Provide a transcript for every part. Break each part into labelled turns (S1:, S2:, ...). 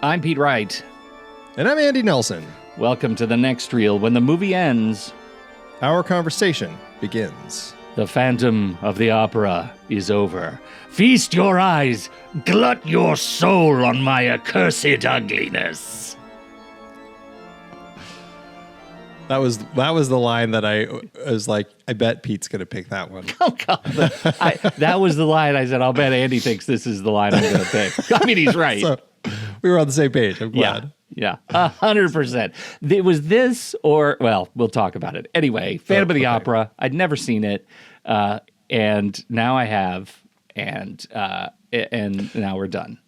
S1: I'm Pete Wright.
S2: And I'm Andy Nelson.
S1: Welcome to the next reel. When the movie ends,
S2: our conversation begins.
S1: The Phantom of the Opera is over. Feast your eyes, glut your soul on my accursed ugliness.
S2: That was the line that I was like, I bet Pete's going to pick that one.
S1: Oh, God. That was the line I said, I'll bet Andy thinks this is the line I'm going to pick. I mean, he's right.
S2: So we were on the same page. I'm glad.
S1: Yeah, 100%. It was this or, well, we'll talk about it. Anyway, Phantom of the Opera. I'd never seen it, and now I have, and now we're done.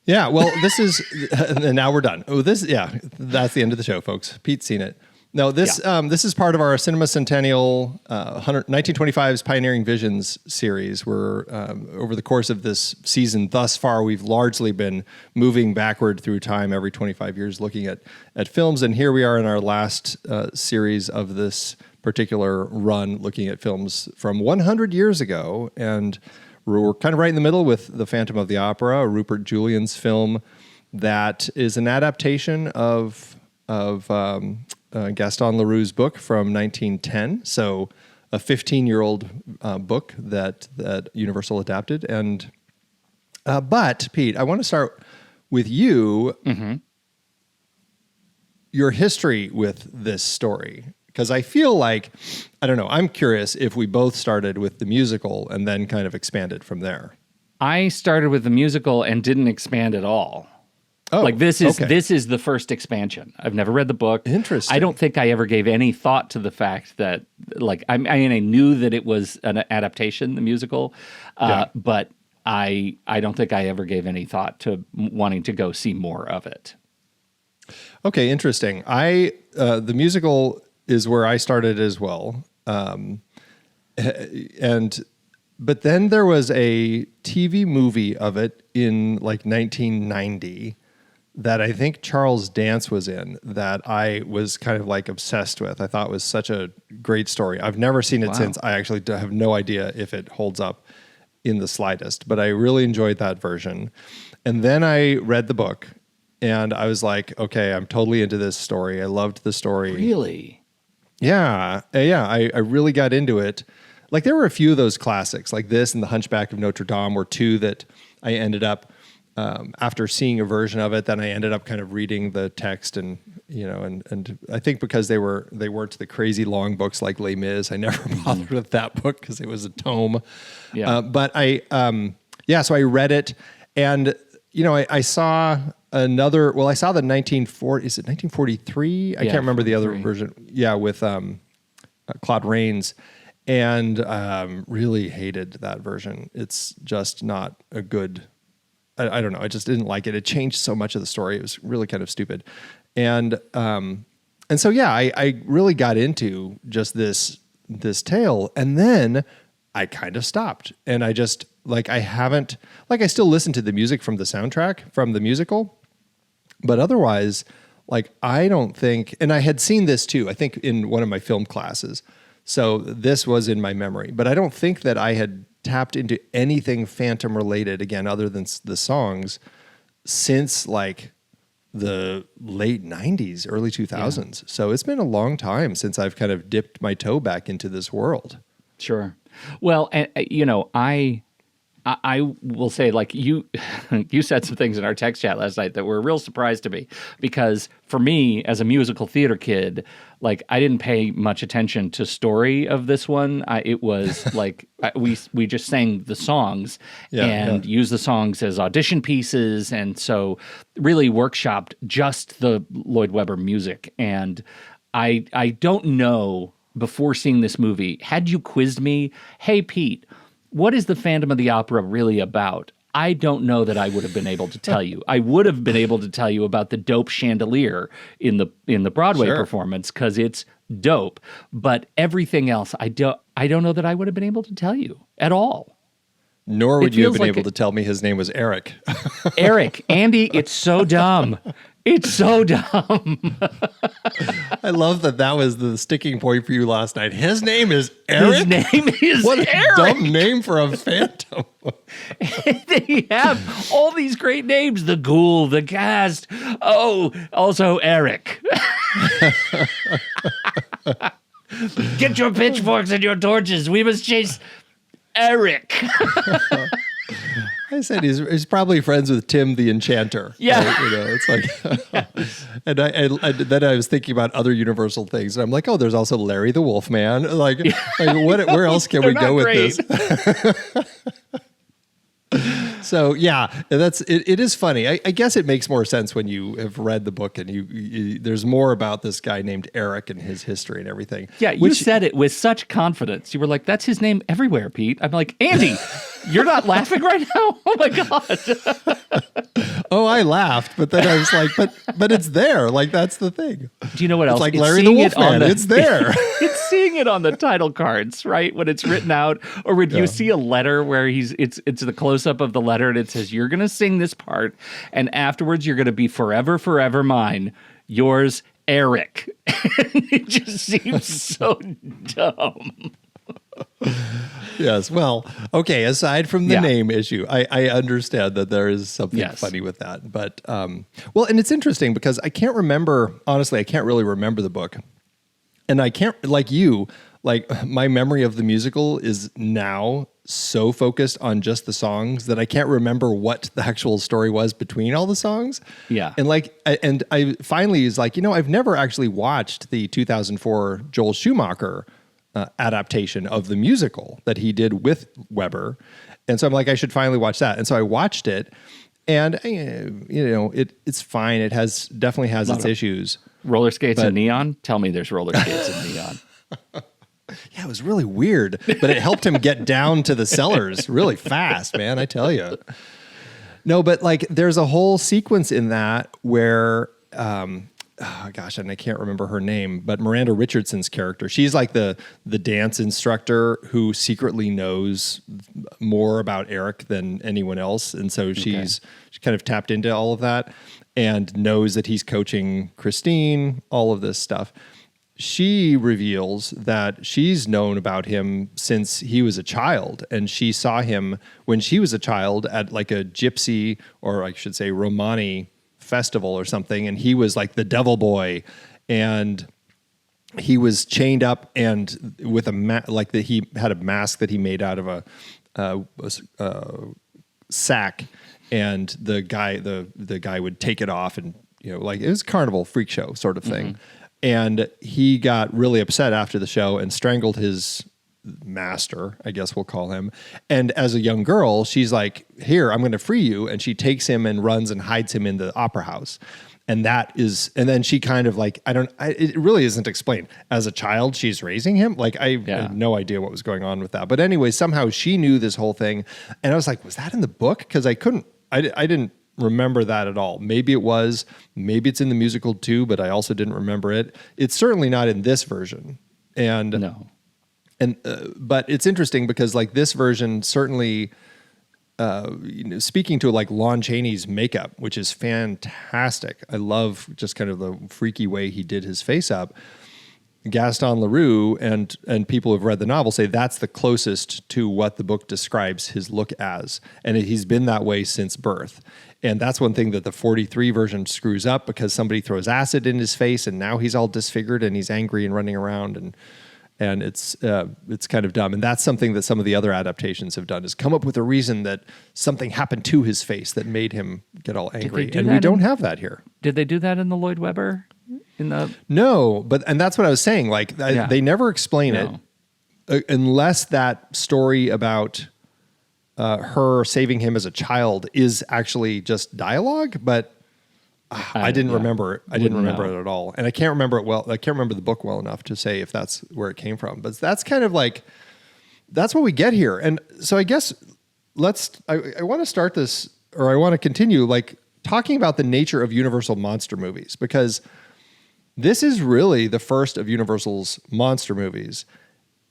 S2: Yeah, well, this is, and now we're done. Oh, that's the end of the show, folks. Pete's seen it. No, this is part of our Cinema Centennial 1925's Pioneering Visions series, where over the course of this season thus far, we've largely been moving backward through time every 25 years, looking at films. And here we are in our last series of this particular run, looking at films from 100 years ago. And we're kind of right in the middle with The Phantom of the Opera, Rupert Julian's film that is an adaptation of Gaston Leroux's book from 1910, so a 15-year-old book that Universal adapted. And but Pete, I want to start with you, your history with this story, because I feel like, I don't know, I'm curious if we both started with the musical and then kind of expanded from there.
S1: I started with the musical and didn't expand at all.
S2: Oh,
S1: like this is the first expansion. I've never read the book.
S2: Interesting.
S1: I don't think I ever gave any thought to the fact that, like, I knew that it was an adaptation, the musical, but I don't think I ever gave any thought to wanting to go see more of it.
S2: Okay, interesting. The musical is where I started as well, but then there was a TV movie of it in like 1990. That I think Charles Dance was in, that I was kind of like obsessed with. I thought it was such a great story. I've never seen it since. I actually have no idea if it holds up in the slightest, but I really enjoyed that version. And then I read the book and I was like, okay, I'm totally into this story. I loved the story.
S1: Really?
S2: Yeah. I really got into it. Like there were a few of those classics like this and The Hunchback of Notre Dame were two that I ended up after seeing a version of it, then I ended up kind of reading the text, and and I think because they weren't the crazy long books like Les Mis, I never bothered with that book because it was a tome. Yeah. But so I read it, and I saw another. Well, I saw the 1940. Is it 1943? I can't remember the other version. Yeah, with Claude Rains, and really hated that version. It's just not a good. I don't know. I just didn't like it. It changed so much of the story. It was really kind of stupid. And so, I really got into just this tale. And then I kind of stopped. And I just, I still listen to the music from the soundtrack, from the musical. But otherwise, I don't think, and I had seen this too, I think in one of my film classes. So this was in my memory. But I don't think that I had tapped into anything Phantom related again, other than the songs, since the late 90s, early 2000s. Yeah. So it's been a long time since I've kind of dipped my toe back into this world.
S1: Sure. Well, I will say, you said some things in our text chat last night that were a real surprise to me, because for me, as a musical theater kid, I didn't pay much attention to story of this one. It was we just sang the songs and used the songs as audition pieces, and so really workshopped just the Lloyd Webber music. And I don't know, before seeing this movie, had you quizzed me, hey Pete, what is the Phantom of the Opera really about? I don't know that I would have been able to tell you. I would have been able to tell you about the dope chandelier in the Broadway performance, because it's dope. But everything else, I don't know that I would have been able to tell you at all.
S2: Nor would you have been able to tell me his name was Erik.
S1: Erik, Andy, it's so dumb. It's so dumb.
S2: I love that was the sticking point for you last night. His name is Erik?
S1: His name is
S2: what a
S1: Erik.
S2: dumb name for a phantom.
S1: They have all these great names. The Ghoul, the Cast. Oh, also Erik. Get your pitchforks and your torches. We must chase Erik.
S2: I said he's probably friends with Tim the Enchanter.
S1: Yeah.
S2: Right? You know, it's like, and then I was thinking about other Universal things, and I'm like, oh, there's also Larry the Wolfman. Like where else can we go with this? So yeah, it is funny. I guess it makes more sense when you have read the book and there's more about this guy named Erik and his history and everything.
S1: Yeah, you said it with such confidence. You were like, "That's his name everywhere, Pete." I'm like, Andy, you're not laughing right now? Oh my god!
S2: Oh, I laughed, but then I was like, but it's there. Like that's the thing.
S1: Do you know what else?
S2: It's like Larry the Wolfman. It's there.
S1: It's seeing it on the title cards, right? When it's written out, or when you see a letter where it's the close up of the letter and it says, "You're going to sing this part, and afterwards you're going to be forever, forever mine. Yours, Erik." It just seems so dumb.
S2: Yes. Well, okay. Aside from the name issue, I understand that there is something funny with that. But, well, and it's interesting because I can't remember, honestly, I can't really remember the book. And I can't, like you, like my memory of the musical is now so focused on just the songs that I can't remember what the actual story was between all the songs.
S1: Yeah.
S2: And I finally was like, I've never actually watched the 2004 Joel Schumacher adaptation of the musical that he did with Weber. And so I'm like, I should finally watch that. And so I watched it, and it's fine. It definitely has its issues.
S1: Roller skates and neon? Tell me there's roller skates and neon.
S2: Yeah, it was really weird, but it helped him get down to the cellars really fast, man, I tell you. No, but like there's a whole sequence in that where and I can't remember her name, but Miranda Richardson's character, she's like the dance instructor who secretly knows more about Erik than anyone else. And so she kind of tapped into all of that and knows that he's coaching Christine, all of this stuff. She reveals that she's known about him since he was a child, and she saw him when she was a child at like a gypsy, or I should say Romani festival or something, and he was like the devil boy, and he was chained up and with he had a mask that he made out of a sack, and the guy would take it off, and like it was a carnival freak show sort of thing. Mm-hmm. And he got really upset after the show and strangled his master, I guess we'll call him. And as a young girl, she's like, "Here, I'm going to free you." And she takes him and runs and hides him in the opera house. And then she kind of like, it really isn't explained. As a child, she's raising him. Like I had no idea what was going on with that. But anyway, somehow she knew this whole thing. And I was like, was that in the book? Because I didn't remember that at all. Maybe it was, maybe it's in the musical too, but I also didn't remember it. It's certainly not in this version. And
S1: no.
S2: And but it's interesting because like this version certainly, speaking to like Lon Chaney's makeup, which is fantastic. I love just kind of the freaky way he did his face up. Gaston Leroux and people who've read the novel say that's the closest to what the book describes his look as. And he's been that way since birth. And that's one thing that the 43 version screws up, because somebody throws acid in his face and now he's all disfigured and he's angry and running around, and it's kind of dumb. And that's something that some of the other adaptations have done, is come up with a reason that something happened to his face that made him get all angry. And we don't have that here.
S1: Did they do that in the Lloyd Webber?
S2: No, and that's what I was saying. Like they never explain it unless that story about her saving him as a child is actually just dialogue. But I didn't remember it. I didn't remember it at all, and I can't remember it well. I can't remember the book well enough to say if that's where it came from. But that's kind of like that's what we get here. And so I guess I want to start this, or I want to continue like talking about the nature of Universal monster movies, because this is really the first of Universal's monster movies,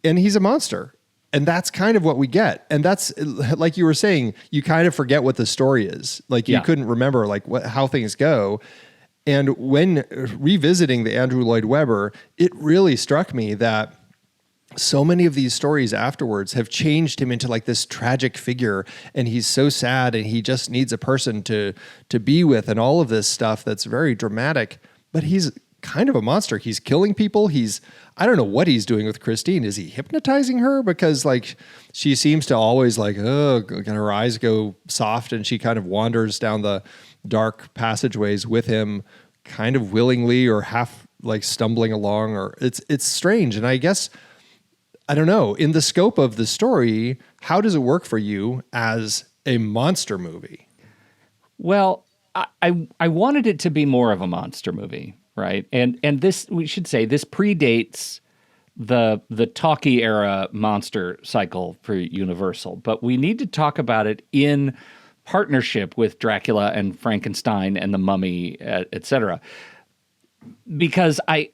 S2: and he's a monster. And that's kind of what we get. And that's, like you were saying, you kind of forget what the story is. Like you couldn't remember like how things go. And when revisiting the Andrew Lloyd Webber, it really struck me that so many of these stories afterwards have changed him into like this tragic figure, and he's so sad and he just needs a person to be with, and all of this stuff that's very dramatic. But he's kind of a monster. He's killing people. I don't know what he's doing with Christine. Is he hypnotizing her? Because like she seems to always like, her eyes go soft and she kind of wanders down the dark passageways with him kind of willingly or half like stumbling along, or it's strange. And I guess, I don't know, in the scope of the story, how does it work for you as a monster movie?
S1: Well, I wanted it to be more of a monster movie, right? And this, we should say, this predates the talkie era monster cycle for Universal, but we need to talk about it in partnership with Dracula and Frankenstein and the Mummy, et cetera. Because I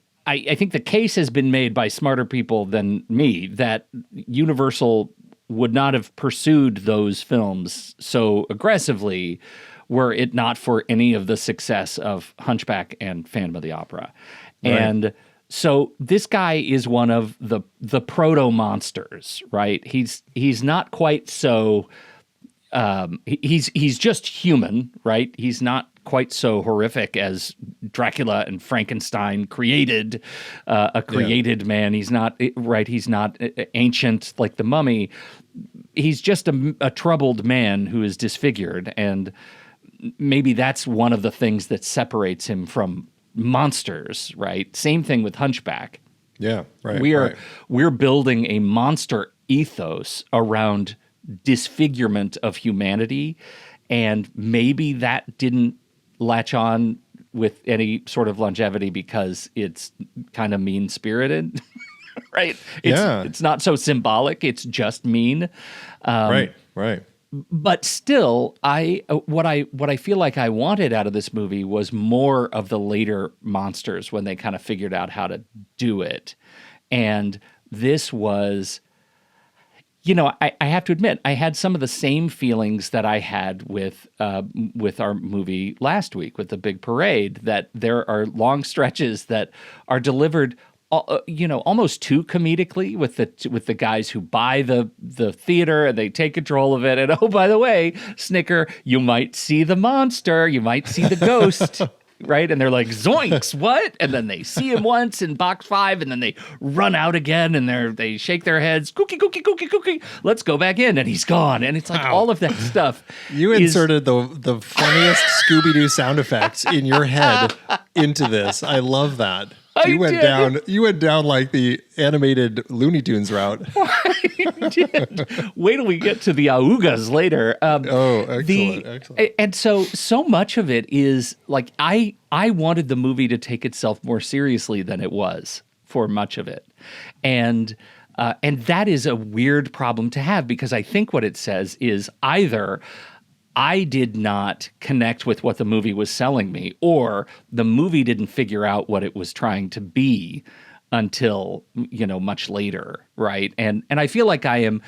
S1: think the case has been made by smarter people than me that Universal would not have pursued those films so aggressively were it not for any of the success of Hunchback and Phantom of the Opera. Right. And so this guy is one of the proto monsters, right? He's not quite so he's just human, right? He's not quite so horrific as Dracula and Frankenstein created a created man. He's not right. He's not ancient like the Mummy. He's just a troubled man who is disfigured, and maybe that's one of the things that separates him from monsters, right? Same thing with Hunchback.
S2: Yeah, right.
S1: We're building a monster ethos around disfigurement of humanity, and maybe that didn't latch on with any sort of longevity because it's kind of mean-spirited, right? It's not so symbolic, it's just mean.
S2: Right.
S1: But still, what I feel like I wanted out of this movie was more of the later monsters when they kind of figured out how to do it. And this was, I have to admit, I had some of the same feelings that I had with our movie last week with The Big Parade, that there are long stretches that are delivered almost too comedically with the guys who buy the theater and they take control of it. And oh, by the way, Snicker, you might see the monster, you might see the ghost. Right? And they're like, zoinks, what? And then they see him once in box 5, and then they run out again, and they shake their heads, cookie, cookie, cookie, cookie, let's go back in, and he's gone. And it's like all of that stuff.
S2: You inserted the funniest Scooby-Doo sound effects in your head into this. I love that. You went down like the animated Looney Tunes route.
S1: I did. Wait till we get to the Augas later.
S2: Excellent.
S1: And so much of it is like I wanted the movie to take itself more seriously than it was for much of it, and that is a weird problem to have, because I think what it says is either I did not connect with what the movie was selling me, or the movie didn't figure out what it was trying to be until, much later, right? And I feel like I'm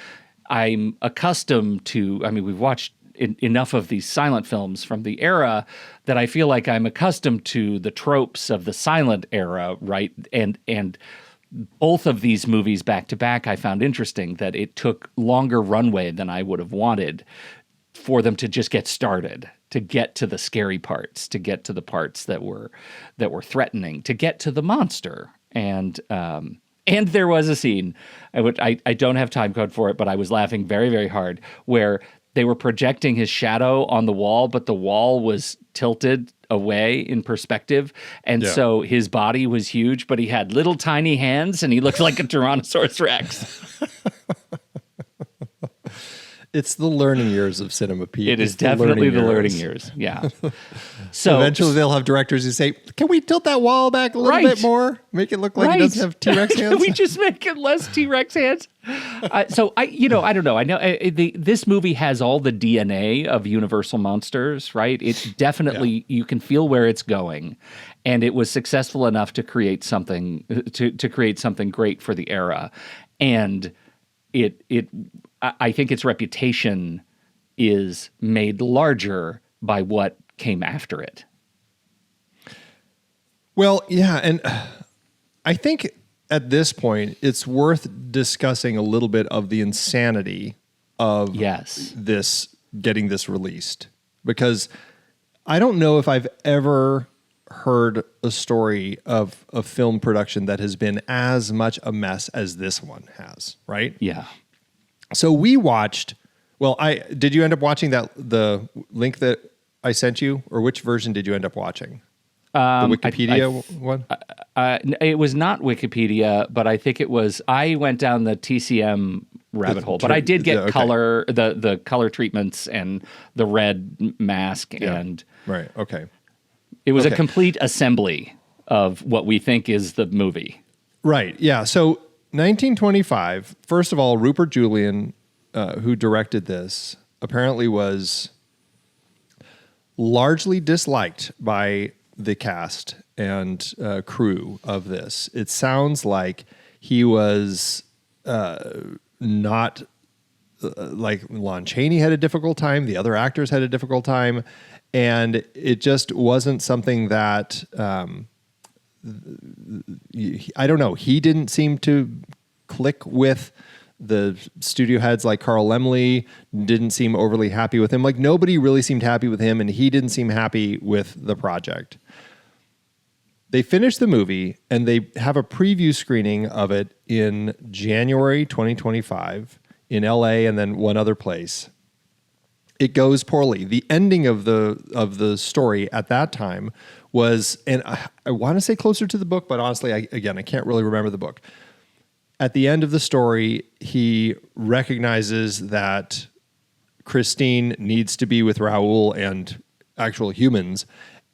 S1: accustomed to, we've watched enough of these silent films from the era that I feel like I'm accustomed to the tropes of the silent era, right? And both of these movies back to back, I found interesting that it took longer runway than I would have wanted for them to just get started, to get to the scary parts, to get to the parts that were threatening, to get to the monster. And there was a scene, which I don't have time code for it, but I was laughing very, very hard, where they were projecting his shadow on the wall, but the wall was tilted away in perspective. And so his body was huge, but he had little tiny hands and he looked like a Tyrannosaurus Rex.
S2: It's the learning years of cinema, Pete.
S1: It is definitely the learning years. Yeah. So
S2: eventually they'll have directors who say, can we tilt that wall back a little bit more? Make it look like it doesn't have T-Rex hands?
S1: Can we just make it less T-Rex hands? I don't know. I know this movie has all the DNA of Universal Monsters, right? It's definitely, you can feel where it's going. And it was successful enough to create something, to create something great for the era. And I think its reputation is made larger by what came after it.
S2: Well, yeah, and I think at this point it's worth discussing a little bit of the insanity of
S1: Yes.
S2: this getting this released, because I don't know if I've ever heard a story of a film production that has been as much a mess as this one has, right?
S1: Yeah.
S2: So we watched, well, did you end up watching the link that I sent you, or which version did you end up watching? The Wikipedia one?
S1: It was not Wikipedia, but I think it was. I went down the TCM rabbit hole, but I did get color, the color treatments and the red mask, and
S2: right. Okay.
S1: It was a complete assembly of what we think is the movie.
S2: Right. Yeah. So 1925. First of all, Rupert Julian, who directed this, apparently was largely disliked by the cast and crew of this. It sounds like he was not like Lon Chaney had a difficult time. The other actors had a difficult time. And it just wasn't something that, I don't know, he didn't seem to click with the studio heads. Like Carl Laemmle didn't seem overly happy with him. Like nobody really seemed happy with him, and he didn't seem happy with the project. They finished the movie, and they have a preview screening of it in January 2025 in LA and then one other place. It goes poorly. The ending of the story at that time was, and I want to say closer to the book, but honestly, I can't really remember the book. At the end of the story, he recognizes that Christine needs to be with Raoul and actual humans,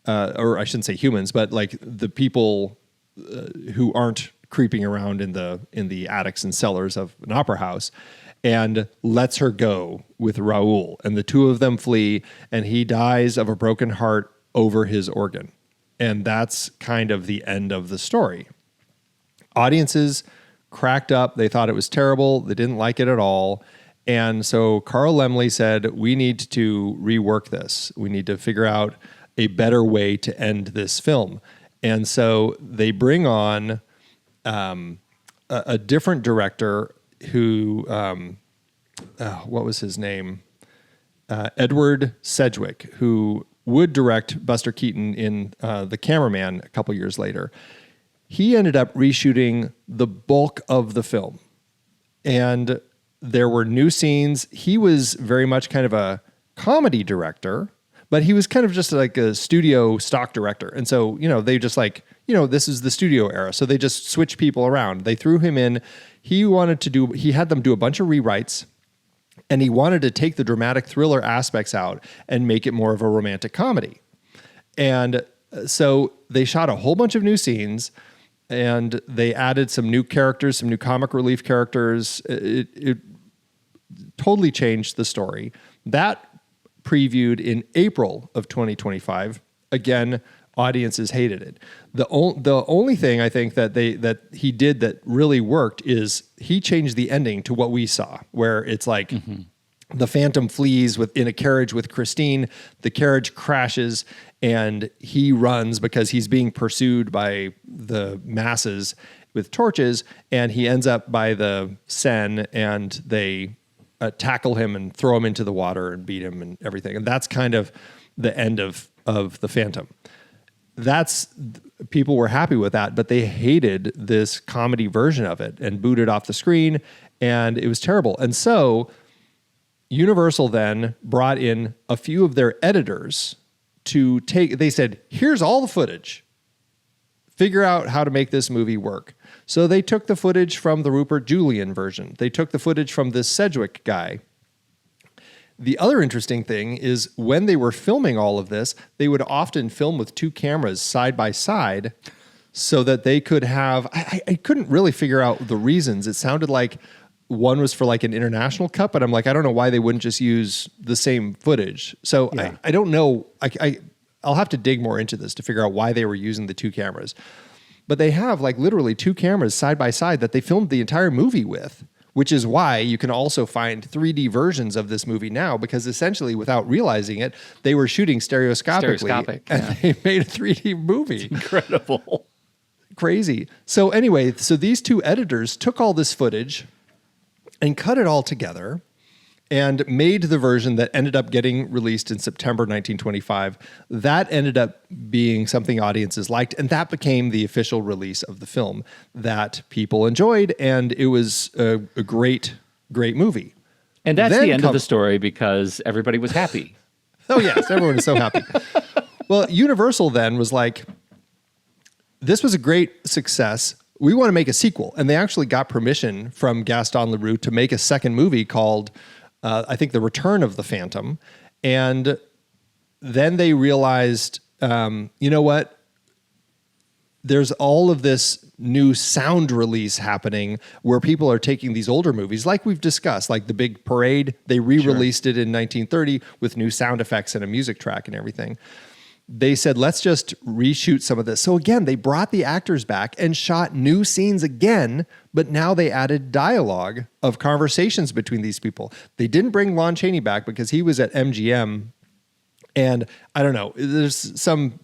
S2: or I shouldn't say humans, but like the people who aren't creeping around in the attics and cellars of an opera house, and lets her go with Raoul. And the two of them flee, and he dies of a broken heart over his organ. And that's kind of the end of the story. Audiences cracked up. They thought it was terrible. They didn't like it at all. And so Carl Laemmle said, we need to rework this. We need to figure out a better way to end this film. And so they bring on a different director who, what was his name? Edward Sedgwick, who would direct Buster Keaton in The Cameraman a couple years later. He ended up reshooting the bulk of the film. And there were new scenes. He was very much kind of a comedy director, but he was kind of just like a studio stock director. And so, they just like, this is the studio era. So they just switched people around. They threw him in. He had them do a bunch of rewrites, and he wanted to take the dramatic thriller aspects out and make it more of a romantic comedy. And so they shot a whole bunch of new scenes, and they added some new characters, some new comic relief characters. It totally changed the story. That previewed in April of 2025. Again, audiences hated it. The only thing I think that he did that really worked is he changed the ending to what we saw, where it's like the Phantom flees in a carriage with Christine. The carriage crashes, and he runs because he's being pursued by the masses with torches, and he ends up by the Seine, and they tackle him and throw him into the water and beat him and everything. And that's kind of the end of the Phantom. People were happy with that, but they hated this comedy version of it and booted off the screen, and it was terrible. And so Universal then brought in a few of their editors they said, here's all the footage. Figure out how to make this movie work. So they took the footage from the Rupert Julian version. They took the footage from this Sedgwick guy. The other interesting thing is when they were filming all of this, they would often film with two cameras side by side so that they could have, I couldn't really figure out the reasons. It sounded like one was for like an international cut, but I'm like, I don't know why they wouldn't just use the same footage. So yeah. I don't know. I'll have to dig more into this to figure out why they were using the two cameras. But they have like literally two cameras side by side that they filmed the entire movie with which is why you can also find 3D versions of this movie now, because essentially, without realizing it, they were shooting stereoscopically and they made a 3D movie.
S1: Incredible.
S2: Crazy. So anyway, these two editors took all this footage and cut it all together and made the version that ended up getting released in September 1925. That ended up being something audiences liked, and that became the official release of the film that people enjoyed, and it was a great, great movie.
S1: And that's the end of the story because everybody was happy.
S2: Oh, yes, everyone was so happy. Well, Universal then was like, this was a great success. We want to make a sequel. And they actually got permission from Gaston Leroux to make a second movie called, I think, The Return of the Phantom. And then they realized, you know what? There's all of this new sound release happening where people are taking these older movies, like we've discussed, like The Big Parade. They re-released it in 1930 with new sound effects and a music track and everything. They said, let's just reshoot some of this. So again, they brought the actors back and shot new scenes again, but now they added dialogue of conversations between these people. They didn't bring Lon Chaney back because he was at MGM, and I don't know, there's some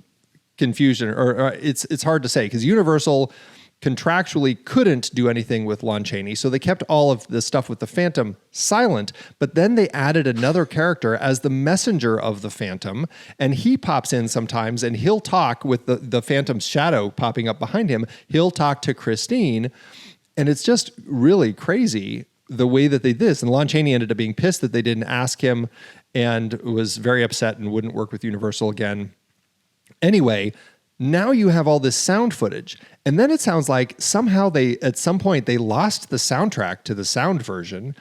S2: confusion, or it's hard to say, because Universal contractually couldn't do anything with Lon Chaney, so they kept all of the stuff with the Phantom silent, but then they added another character as the messenger of the Phantom, and he pops in sometimes, and he'll talk with the Phantom's shadow popping up behind him. He'll talk to Christine, and it's just really crazy the way that they did this. And Lon Chaney ended up being pissed that they didn't ask him and was very upset and wouldn't work with Universal again. Anyway, now you have all this sound footage, and then it sounds like somehow at some point they lost the soundtrack to the sound version,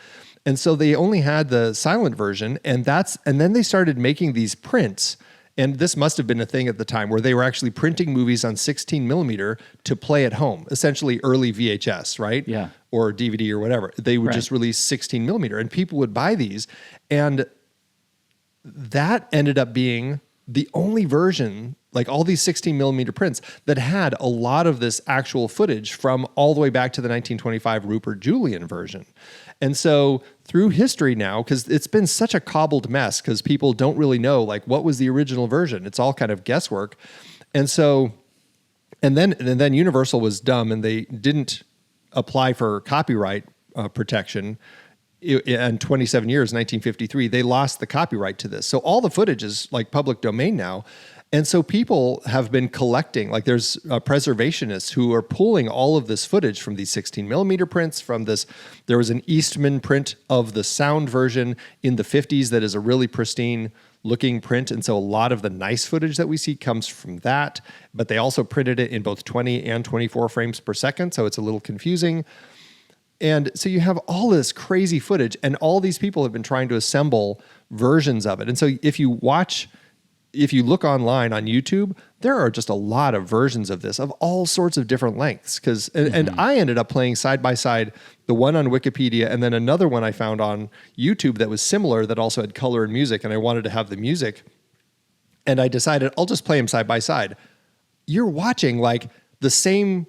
S2: and so they only had the silent version, and then they started making these prints, and this must have been a thing at the time where they were actually printing movies on 16 millimeter to play at home, essentially early VHS, right?
S1: Yeah.
S2: Or DVD or whatever. They would just release 16 millimeter, and people would buy these, and that ended up being the only version, like all these 16 millimeter prints, that had a lot of this actual footage from all the way back to the 1925 Rupert Julian version. And so through history now, because it's been such a cobbled mess, because people don't really know, like, what was the original version? It's all kind of guesswork. And so, and then Universal was dumb, and they didn't apply for copyright protection. In 27 years, 1953, they lost the copyright to this. So all the footage is like public domain now. And so people have been collecting, like there's preservationists who are pulling all of this footage from these 16 millimeter prints from this. There was an Eastman print of the sound version in the 50s that is a really pristine looking print. And so a lot of the nice footage that we see comes from that, but they also printed it in both 20 and 24 frames per second. So it's a little confusing. And so you have all this crazy footage, and all these people have been trying to assemble versions of it. And so if you look online on YouTube, there are just a lot of versions of this of all sorts of different lengths. And I ended up playing side by side the one on Wikipedia and then another one I found on YouTube that was similar, that also had color and music, and I wanted to have the music. And I decided I'll just play them side by side. You're watching like the same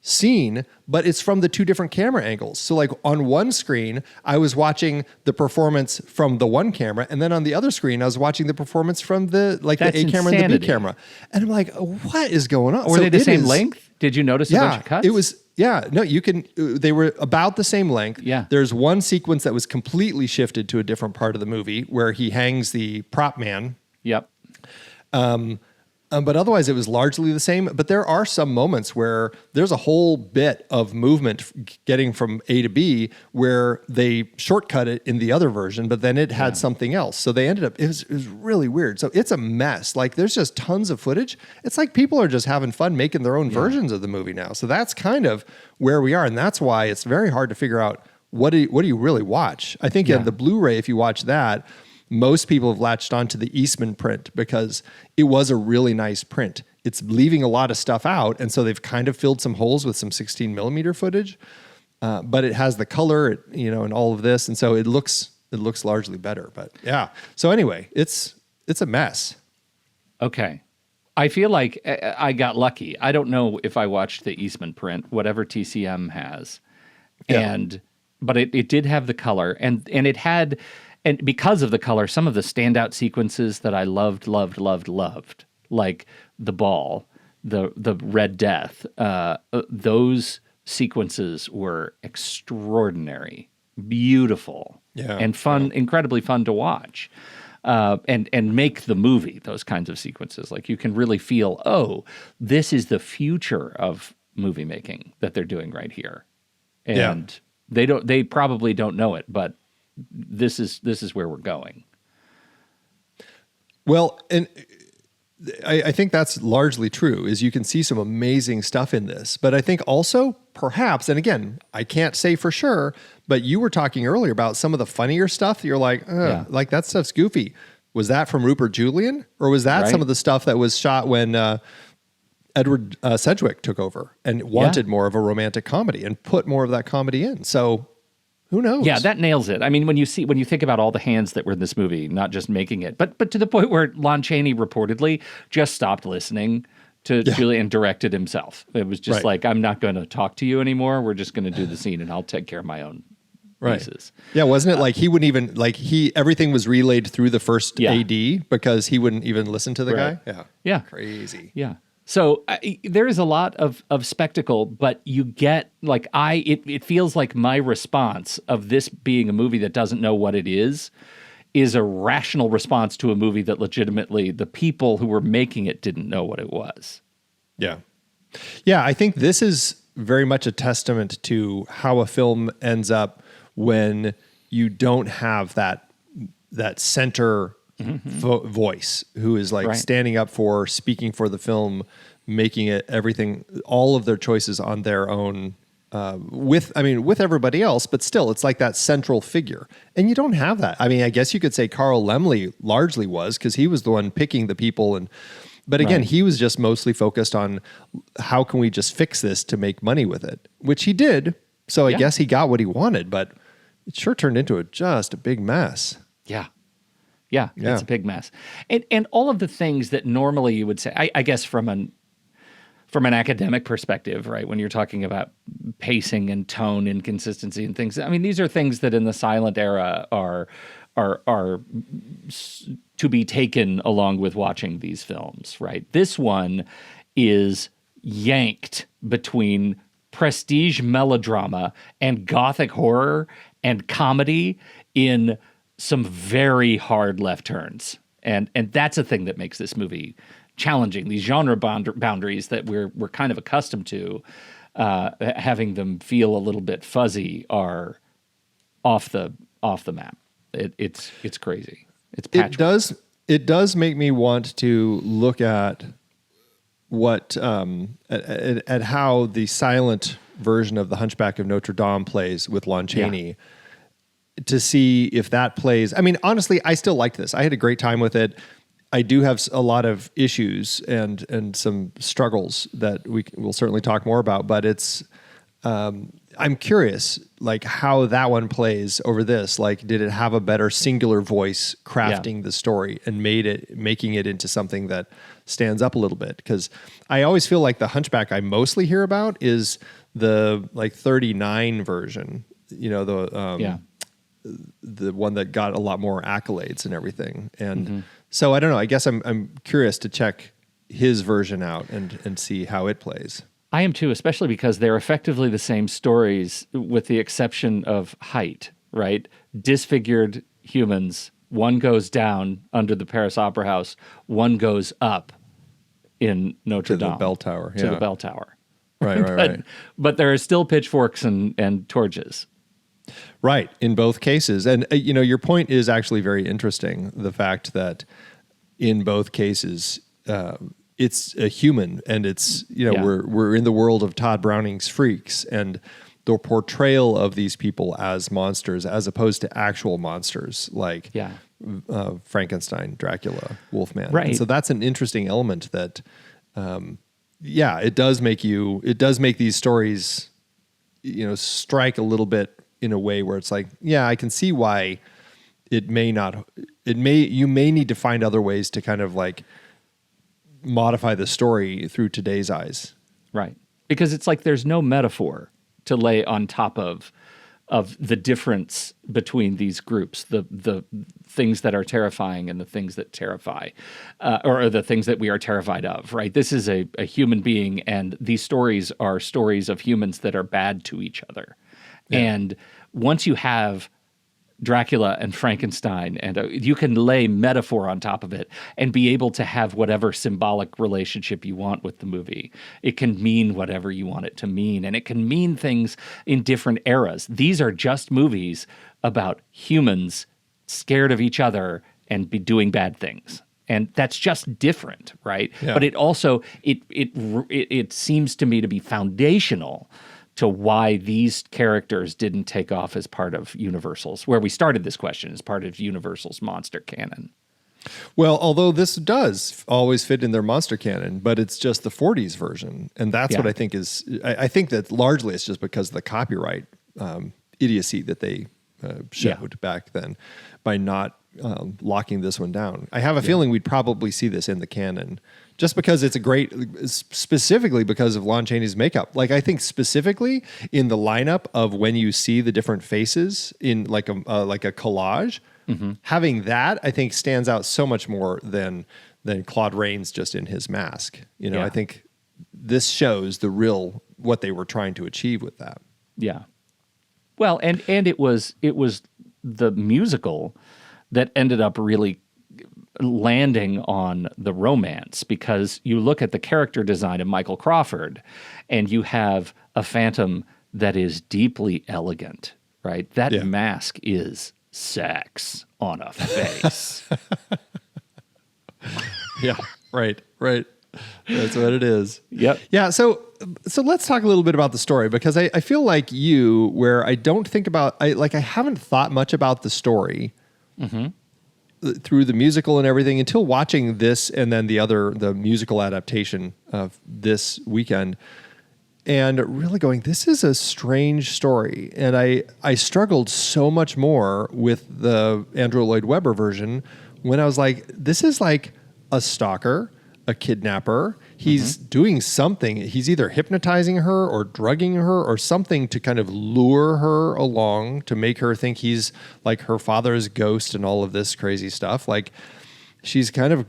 S2: scene, but it's from the two different camera angles. So like on one screen, I was watching the performance from the one camera, and then on the other screen, I was watching the performance from the A camera and the B camera. And I'm like, what is going on?
S1: Were they the same length? Did you notice a bunch of cuts?
S2: It was, no, they were about the same length.
S1: Yeah.
S2: There's one sequence that was completely shifted to a different part of the movie where he hangs the prop man.
S1: Yep.
S2: But otherwise, it was largely the same. But there are some moments where there's a whole bit of movement getting from A to B where they shortcut it in the other version, but then it had something else. So they ended up, it was really weird. So it's a mess. Like there's just tons of footage. It's like people are just having fun making their own versions of the movie now. So that's kind of where we are. And that's why it's very hard to figure out what do you really watch. I think in the Blu-ray, if you watch that, most people have latched onto the Eastman print because it was a really nice print. It's leaving a lot of stuff out, and so they've kind of filled some holes with some 16 millimeter footage, but it has the color, and all of this, and so it looks largely better. But yeah, so anyway, it's a mess.
S1: Okay. I feel like I got lucky. I don't know if I watched the Eastman print, whatever TCM has, and but it did have the color, and it had, and because of the color, some of the standout sequences that I loved, like the ball, the Red Death, those sequences were extraordinary, beautiful, and fun, incredibly fun to watch. And make the movie, those kinds of sequences. Like you can really feel, oh, this is the future of movie making that they're doing right here. And they probably don't know it, but this is where we're going.
S2: Well, and I think that's largely true, is you can see some amazing stuff in this. But I think also, perhaps, and again, I can't say for sure, but you were talking earlier about some of the funnier stuff that you're like, like that stuff's goofy. Was that from Rupert Julian? Or was that some of the stuff that was shot when Edward Sedgwick took over and wanted more of a romantic comedy and put more of that comedy in? So who knows?
S1: Yeah, that nails it. I mean, when you think about all the hands that were in this movie, not just making it, but to the point where Lon Chaney reportedly just stopped listening to Julie and directed himself. It was just like, I'm not going to talk to you anymore. We're just going to do the scene and I'll take care of my own pieces.
S2: Yeah, wasn't it like he wouldn't even, everything was relayed through the first AD because he wouldn't even listen to the guy?
S1: Yeah.
S2: Crazy.
S1: Yeah. So there is a lot of spectacle, but you get it feels like my response of this being a movie that doesn't know what it is a rational response to a movie that legitimately the people who were making it didn't know what it was.
S2: Yeah. Yeah, I think this is very much a testament to how a film ends up when you don't have that center voice who is standing up for, speaking for the film, making it everything, all of their choices on their own, with everybody else, but still it's like that central figure. And you don't have that. I mean, I guess you could say Carl Laemmle largely was, because he was the one picking the people, but again, he was just mostly focused on how can we just fix this to make money with it, which he did. So I guess he got what he wanted, but it sure turned into just a big mess.
S1: Yeah, it's a big mess. And all of the things that normally you would say, I guess from an academic perspective, right, when you're talking about pacing and tone and consistency and things, I mean, these are things that in the silent era are to be taken along with watching these films, right? This one is yanked between prestige melodrama and gothic horror and comedy in some very hard left turns. And that's a thing that makes this movie challenging. These genre boundaries that we're kind of accustomed to, having them feel a little bit fuzzy, are off the map. It's crazy. It's patchwork.
S2: It does make me want to look at what at how the silent version of The Hunchback of Notre Dame plays with Lon Chaney. To see if that plays. I mean, honestly, I still liked this. I had a great time with it. I do have a lot of issues and some struggles that we'll certainly talk more about, but it's, I'm curious, how that one plays over this. Did it have a better singular voice crafting the story and making it into something that stands up a little bit? Because I always feel like the Hunchback I mostly hear about is the 39 version, the one that got a lot more accolades and everything. And so I don't know, I guess I'm curious to check his version out and see how it plays.
S1: I am too, especially because they're effectively the same stories with the exception of height, right? Disfigured humans, one goes down under the Paris Opera House, one goes up in Notre Dame.
S2: To the bell tower.
S1: To the bell tower.
S2: Right.
S1: But there are still pitchforks and torches.
S2: Right, in both cases. And, your point is actually very interesting. The fact that in both cases, it's a human and it's, we're in the world of Todd Browning's Freaks, and the portrayal of these people as monsters as opposed to actual monsters like Frankenstein, Dracula, Wolfman.
S1: Right.
S2: And so that's an interesting element that, it does make these stories, strike a little bit in a way where it's I can see why you may need to find other ways to kind of modify the story through today's eyes.
S1: Right. Because it's there's no metaphor to lay on top of of the difference between these groups, the things that are terrifying and the things that terrify, or the things that we are terrified of, right? This is a human being, and these stories are stories of humans that are bad to each other. Yeah. And once you have Dracula and Frankenstein, and you can lay metaphor on top of it and be able to have whatever symbolic relationship you want with the movie. It can mean whatever you want it to mean, and it can mean things in different eras. These are just movies about humans scared of each other and be doing bad things. And that's just different, right? Yeah. But it also, it seems to me to be foundational to why these characters didn't take off as part of Universal's, where we started this question, as part of Universal's monster canon.
S2: Well, although this does always fit in their monster canon, but it's just the 40s version. And that's what I think is, I think that largely it's just because of the copyright idiocy that they showed back then by not locking this one down. I have a feeling we'd probably see this in the canon, just because it's a great, specifically because of Lon Chaney's makeup. Like, I think specifically in the lineup of when you see the different faces in like a collage, having that I think stands out so much more than Claude Rains just in his mask. You know, I think this shows the real what they were trying to achieve with that.
S1: Yeah. Well, and it was the musical that ended up really landing on the romance, because you look at the character design of Michael Crawford and you have a Phantom that is deeply elegant, right? That mask is sex on a face.
S2: Yeah, right. That's what it is.
S1: Yep.
S2: Yeah, so let's talk a little bit about the story, because I feel like you, where I don't think about, I haven't thought much about the story through the musical and everything until watching this and then the musical adaptation of this weekend, and really going, this is a strange story. And I struggled so much more with the Andrew Lloyd Webber version when I was like, this is like a stalker, a kidnapper. He's doing something. He's either hypnotizing her or drugging her or something to kind of lure her along to make her think he's like her father's ghost and all of this crazy stuff. Like, she's kind of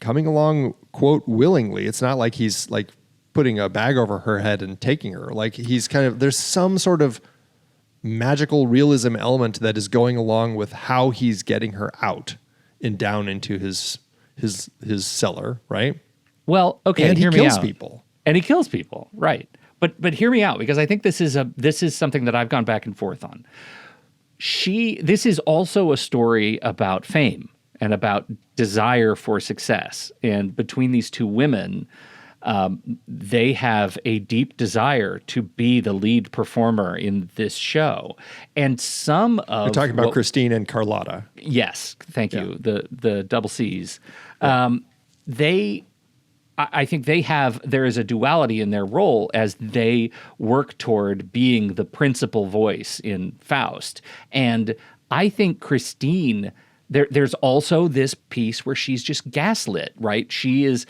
S2: coming along, quote, willingly. It's not like he's like putting a bag over her head and taking her. Like, he's kind of, there's some sort of magical realism element that is going along with how he's getting her out and down into his cellar, right?
S1: Well, okay,
S2: and he kills people.
S1: And he kills people, right? But hear me out, because I think this is something that I've gone back and forth on. This is also a story about fame and about desire for success. And between these two women, they have a deep desire to be the lead performer in this show. And some of...
S2: We're talking about Christine and Carlotta.
S1: Yes, thank you. The double C's. I think there is a duality in their role as they work toward being the principal voice in Faust. And I think Christine, there's also this piece where she's just gaslit, right? She is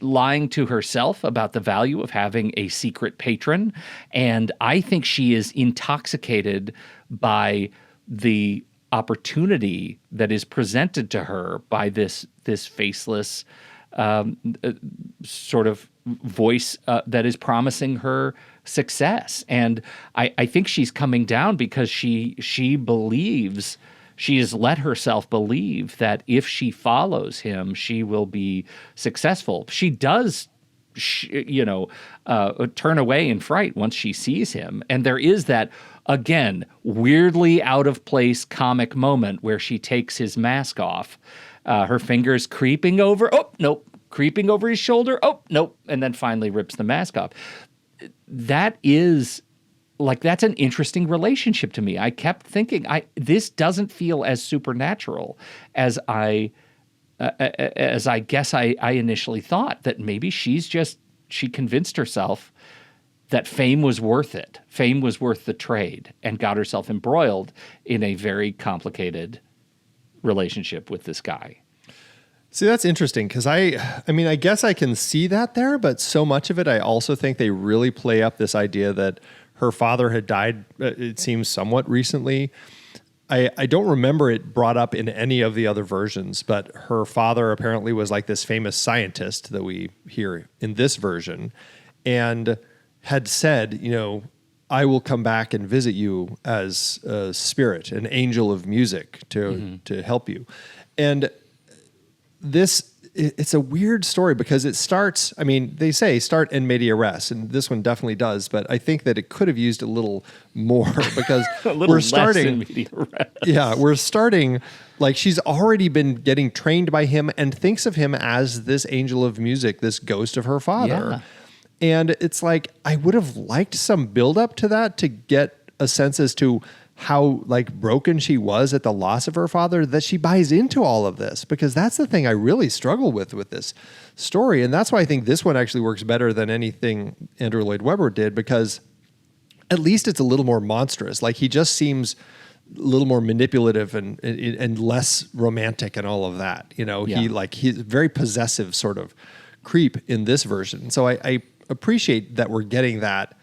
S1: lying to herself about the value of having a secret patron. And I think she is intoxicated by the opportunity that is presented to her by this faceless sort of voice that is promising her success. And I think she's coming down because she believes, she has let herself believe that if she follows him, she will be successful. She does, turn away in fright once she sees him. And there is that, again, weirdly out of place comic moment where she takes his mask off. Her fingers creeping over. Oh, nope. Creeping over his shoulder. Oh, nope. And then finally rips the mask off. That's an interesting relationship to me. I kept thinking, this doesn't feel as supernatural as I guess I initially thought, that maybe she convinced herself that fame was worth it. Fame was worth the trade, and got herself embroiled in a very complicated relationship with this guy.
S2: See, that's interesting, because I mean, I guess I can see that there, but so much of it, I also think they really play up this idea that her father had died, it seems somewhat recently. I don't remember it brought up in any of the other versions, but her father apparently was like this famous scientist that we hear in this version, and had said, I will come back and visit you as a spirit, an angel of music to help you. And it's a weird story because it starts, they say start in media res, and this one definitely does, but I think that it could have used a little more because we're starting in media res. Yeah, we're starting like she's already been getting trained by him and thinks of him as this angel of music, this ghost of her father. Yeah. And it's like, I would have liked some build up to that to get a sense as to how like broken she was at the loss of her father, that she buys into all of this, because that's the thing I really struggle with this story. And that's why I think this one actually works better than anything Andrew Lloyd Webber did, because at least it's a little more monstrous. Like he just seems a little more manipulative and less romantic and all of that. He's a very possessive sort of creep in this version. So I appreciate that we're getting that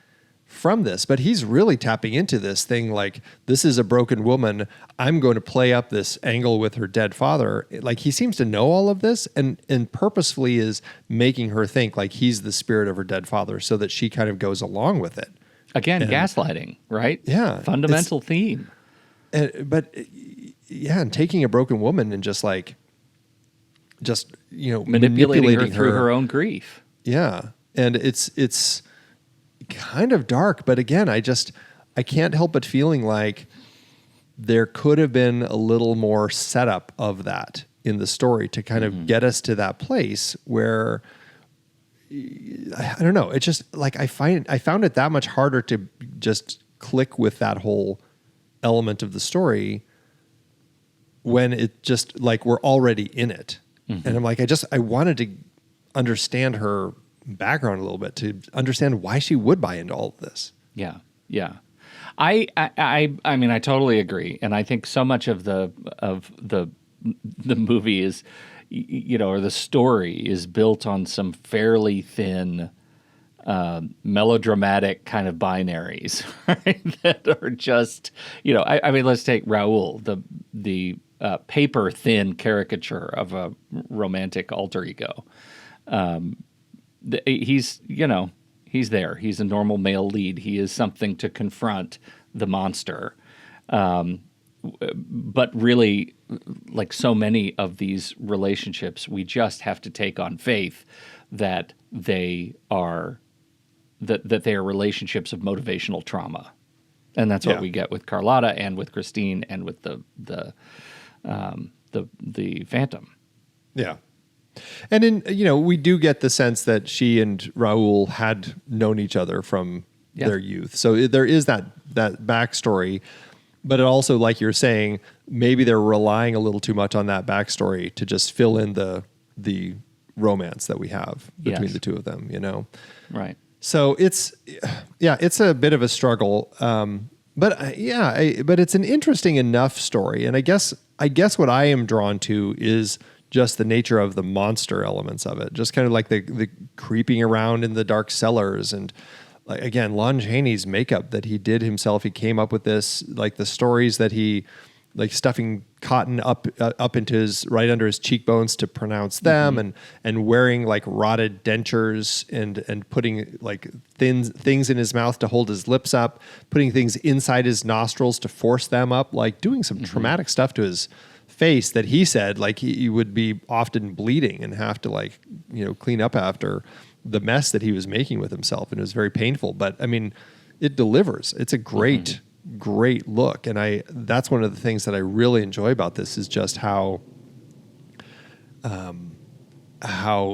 S2: from this, but he's really tapping into this thing like, this is a broken woman, I'm going to play up this angle with her dead father. Like he seems to know all of this and purposefully is making her think like he's the spirit of her dead father so that she kind of goes along with it.
S1: Again, gaslighting, right?
S2: Yeah.
S1: Fundamental theme.
S2: And taking a broken woman and just manipulating her
S1: through her own grief.
S2: Yeah. And it's kind of dark, but again, I can't help but feeling like there could have been a little more setup of that in the story to kind of get us to that place where, I don't know, it's just like I found it that much harder to just click with that whole element of the story when it just like we're already in it. And I'm like, I wanted to understand her background a little bit to understand why she would buy into all of this.
S1: Yeah. I totally agree, and I think so much of the movie is, or the story is built on some fairly thin, melodramatic kind of binaries, right? That are just, let's take Raoul, the paper thin caricature of a romantic alter ego. He's there. He's a normal male lead. He is something to confront the monster. But really, like so many of these relationships, we just have to take on faith that they are relationships of motivational trauma. And that's what we get with Carlotta and with Christine and with the Phantom.
S2: Yeah. And we do get the sense that she and Raoul had known each other from their youth. So there is that backstory, but it also, like you're saying, maybe they're relying a little too much on that backstory to just fill in the romance that we have between the two of them,
S1: Right.
S2: So it's a bit of a struggle. But it's an interesting enough story. And I guess what I am drawn to is just the nature of the monster elements of it, just kind of like the creeping around in the dark cellars. And like, again, Lon Chaney's makeup that he did himself, he came up with this, like the stories that he, like stuffing cotton up into right under his cheekbones to pronounce them, and wearing like rotted dentures and putting like things in his mouth to hold his lips up, putting things inside his nostrils to force them up, like doing some traumatic stuff to his face that he said like he would be often bleeding and have to like clean up after the mess that he was making with himself, and it was very painful, but it delivers. It's a great look, and that's one of the things that I really enjoy about this is just how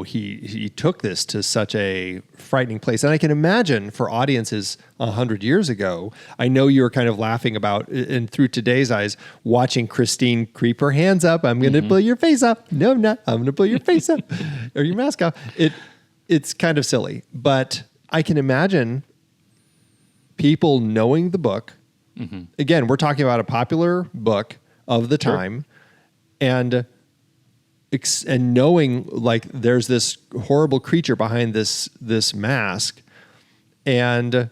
S2: he took this to such a frightening place. And I can imagine for audiences 100 years ago, I know you were kind of laughing about, and through today's eyes, watching Christine creep her hands up. I'm going to pull your face up. No, I'm not. I'm going to pull your face up or your mask off. It's kind of silly, but I can imagine people knowing the book. Again, we're talking about a popular book of the time, and knowing like there's this horrible creature behind this mask, and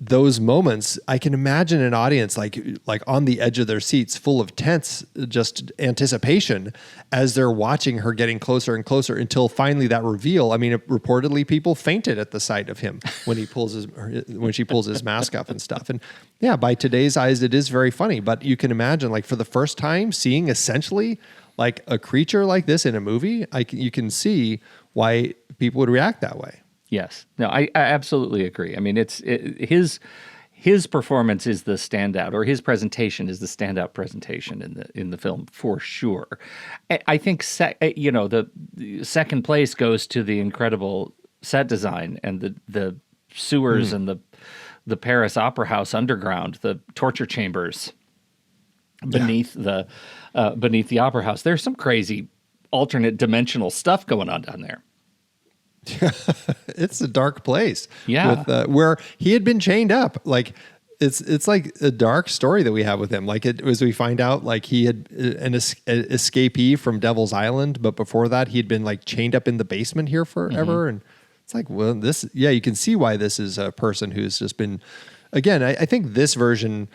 S2: those moments, I can imagine an audience like on the edge of their seats, full of tense, just anticipation as they're watching her getting closer and closer until finally that reveal. I mean, reportedly people fainted at the sight of him when she pulls his mask up and stuff. And yeah, by today's eyes, it is very funny, but you can imagine like for the first time seeing essentially like a creature like this in a movie, you can see why people would react that way.
S1: Yes. No, I absolutely agree. I mean, his performance is the standout, or his presentation is the standout presentation in the film for sure. I think the second place goes to the incredible set design and the sewers and the Paris Opera House underground, the torture chambers beneath the Opera House. There's some crazy alternate dimensional stuff going on down there.
S2: It's a dark place.
S1: Yeah.
S2: With, where he had been chained up. Like it's like a dark story that we have with him. Like as we find out, like he had an escapee from Devil's Island, but before that he'd been like chained up in the basement here forever. And it's like, well, you can see why this is a person who's just been, again, I think this version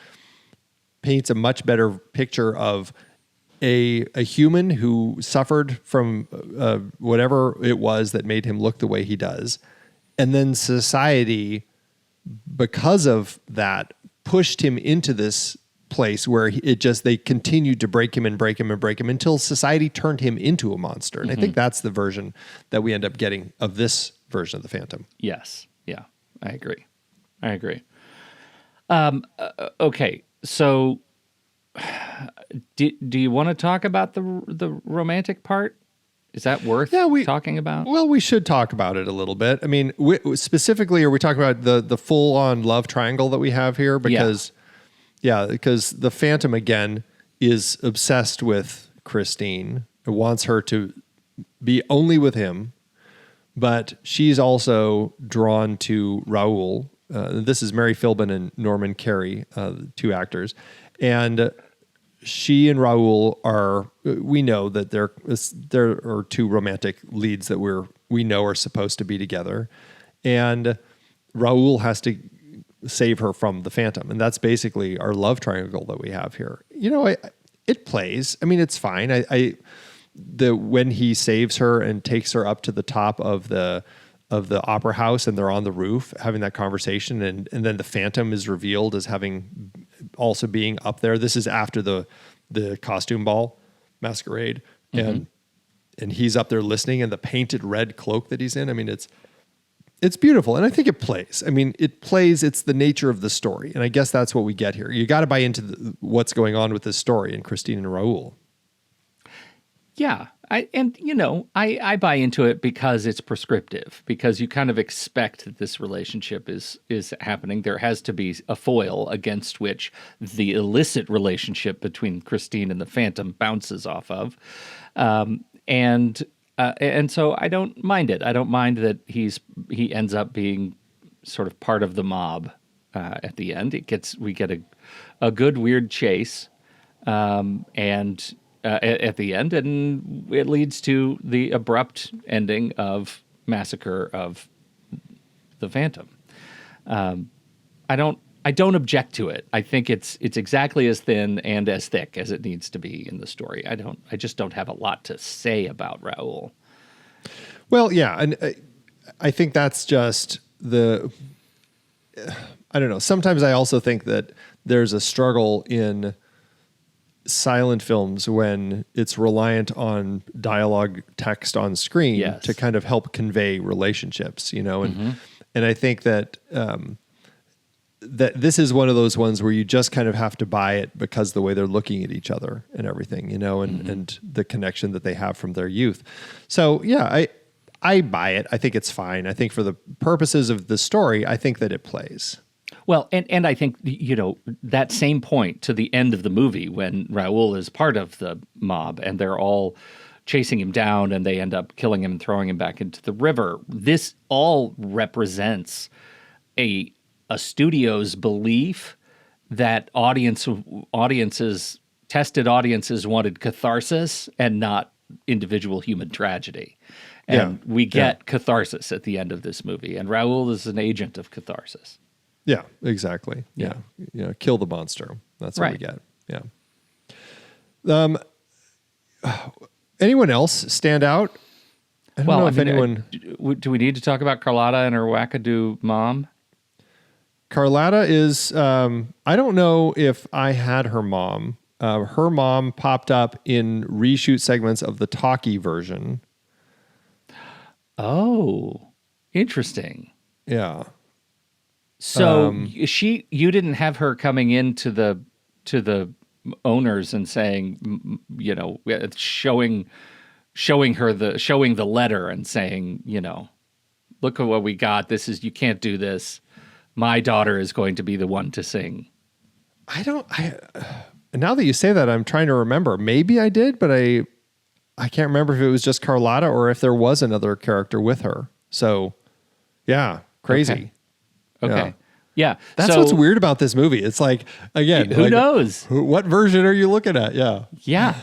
S2: paints a much better picture of a human who suffered from whatever it was that made him look the way he does. And then society, because of that, pushed him into this place where they continued to break him until society turned him into a monster. And I think that's the version that we end up getting of this version of the Phantom.
S1: Yes. Yeah, I agree. Okay. So do you want to talk about the romantic part? Is that worth talking about?
S2: Well, we should talk about it a little bit. I mean, specifically, are we talking about the full-on love triangle that we have here? Because the Phantom, again, is obsessed with Christine. It wants her to be only with him, but she's also drawn to Raoul. This is Mary Philbin and Norman Carey, the two actors. And she and Raoul we know that there are two romantic leads that we know are supposed to be together. And Raoul has to save her from the Phantom. And that's basically our love triangle that we have here. You know, it plays. I mean, it's fine. When he saves her and takes her up to the top of the opera house and they're on the roof having that conversation, and then the Phantom is revealed as having also being up there. This is after the costume ball masquerade, and he's up there listening, and the painted red cloak that he's in. I mean, it's beautiful, and I think it plays. I mean, it plays. It's the nature of the story, and I guess that's what we get here. You got to buy into what's going on with this story and Christine and Raoul.
S1: Yeah. I buy into it because it's prescriptive, because you kind of expect that this relationship is happening. There has to be a foil against which the illicit relationship between Christine and the Phantom bounces off of. And so I don't mind it. I don't mind that he ends up being sort of part of the mob at the end. We get a good weird chase, and at the end, and it leads to the abrupt ending of Massacre of the Phantom. I don't object to it. I think it's exactly as thin and as thick as it needs to be in the story. I just don't have a lot to say about Raoul.
S2: Well, yeah, and I think that's just I don't know. Sometimes I also think that there's a struggle in silent films when it's reliant on dialogue text on screen to kind of help convey relationships, you know, and I think that that this is one of those ones where you just kind of have to buy it because the way they're looking at each other and everything, you know, and the connection that they have from their youth. So yeah, I buy it. I think it's fine. I think for the purposes of the story, I think that it plays.
S1: Well, and I think, you know, that same point to the end of the movie when Raoul is part of the mob and they're all chasing him down and they end up killing him and throwing him back into the river. This all represents a studio's belief that tested audiences wanted catharsis and not individual human tragedy. And we get catharsis at the end of this movie, and Raoul is an agent of catharsis.
S2: Yeah, exactly. Yeah. Kill the monster. That's what we get. Yeah. Anyone else stand out? I don't know if anyone.
S1: Do we need to talk about Carlotta and her wackadoo mom?
S2: Carlotta is. I don't know if I had her mom. Her mom popped up in reshoot segments of the talkie version.
S1: Oh, interesting.
S2: Yeah.
S1: So you didn't have her coming into the owners and saying, showing the letter and saying, look at what we got. You can't do this. My daughter is going to be the one to sing.
S2: Now that you say that, I'm trying to remember. Maybe I did, but I can't remember if it was just Carlotta or if there was another character with her. So, yeah, crazy.
S1: Okay. Yeah.
S2: That's what's weird about this movie. It's like, again,
S1: who knows?
S2: What version are you looking at? Yeah.
S1: Yeah.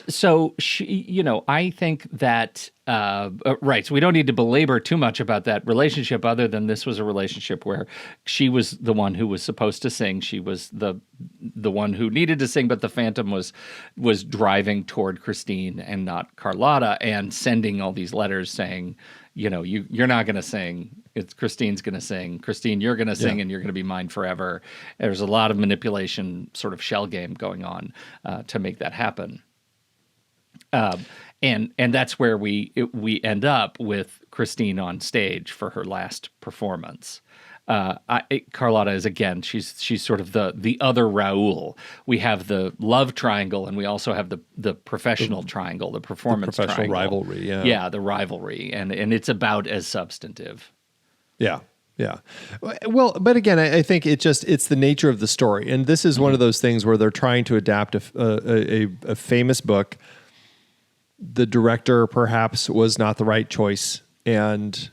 S1: So, I think that, right. So we don't need to belabor too much about that relationship other than this was a relationship where she was the one who was supposed to sing. She was the one who needed to sing, but the Phantom was driving toward Christine and not Carlotta and sending all these letters saying, you're not going to sing. It's Christine's going to sing. Christine, you're going to sing, and you're going to be mine forever. There's a lot of manipulation, sort of shell game going on to make that happen. And that's where we end up with Christine on stage for her last performance. Carlotta is, again, she's sort of the other Raoul. We have the love triangle, and we also have the professional triangle, the performance
S2: professional
S1: triangle.
S2: rivalry. Yeah,
S1: yeah, the rivalry, and it's about as substantive.
S2: Yeah. Yeah. Well, but again, I think it's the nature of the story, and this is one of those things where they're trying to adapt a famous book. The director perhaps was not the right choice, and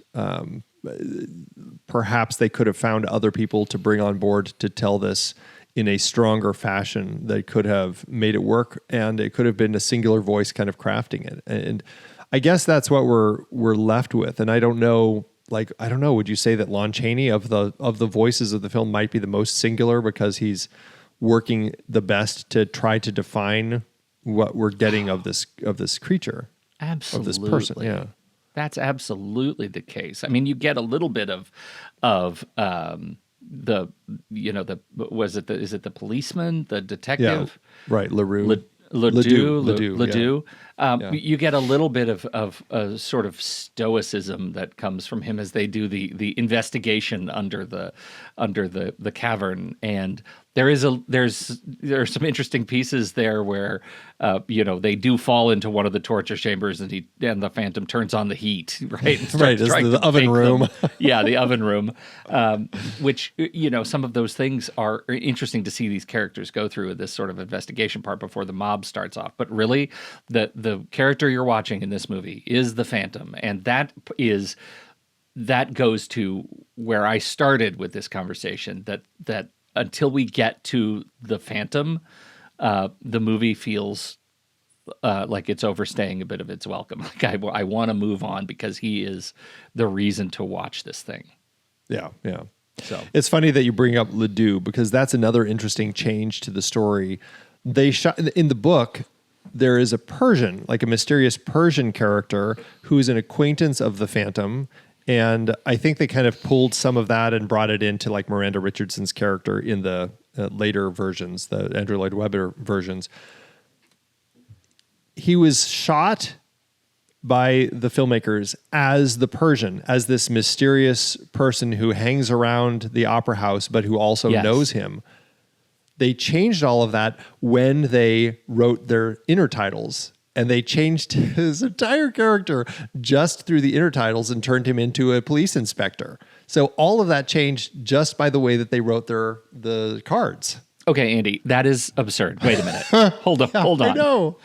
S2: perhaps they could have found other people to bring on board to tell this in a stronger fashion that could have made it work, and it could have been a singular voice kind of crafting it. And I guess that's what we're left with. And I don't know. Would you say that Lon Chaney of the voices of the film might be the most singular because he's working the best to try to define what we're getting of this creature,
S1: absolutely,
S2: of this person? Yeah,
S1: that's absolutely the case. I mean, you get a little bit of is it the policeman, the detective,
S2: right, LaRue.
S1: Ledoux.
S2: Yeah.
S1: You get a little bit of a sort of stoicism that comes from him as they do the investigation under the cavern, and there are some interesting pieces there where they do fall into one of the torture chambers, and the Phantom turns on the heat, right?
S2: Right, it's the oven room.
S1: Yeah, the oven room, which some of those things are interesting to see these characters go through this sort of investigation part before the mob starts off. But really, the character you're watching in this movie is the Phantom, and that goes to where I started with this conversation. That until we get to the Phantom, the movie feels like it's overstaying a bit of its welcome. Like I want to move on because he is the reason to watch this thing.
S2: Yeah, yeah.
S1: So
S2: it's funny that you bring up Ledoux because that's another interesting change to the story. They shot in the book. There is a Persian, like a mysterious Persian character who's an acquaintance of the Phantom. And I think they kind of pulled some of that and brought it into like Miranda Richardson's character in the later versions, the Andrew Lloyd Webber versions. He was shot by the filmmakers as the Persian, as this mysterious person who hangs around the opera house, but who also knows him. They changed all of that when they wrote their intertitles. And they changed his entire character just through the intertitles and turned him into a police inspector. So all of that changed just by the way that they wrote the cards.
S1: Okay, Andy, that is absurd. Wait a minute. Hold on.
S2: I know.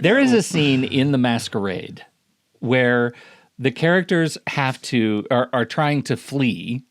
S1: There is a scene in The Masquerade where the characters are trying to flee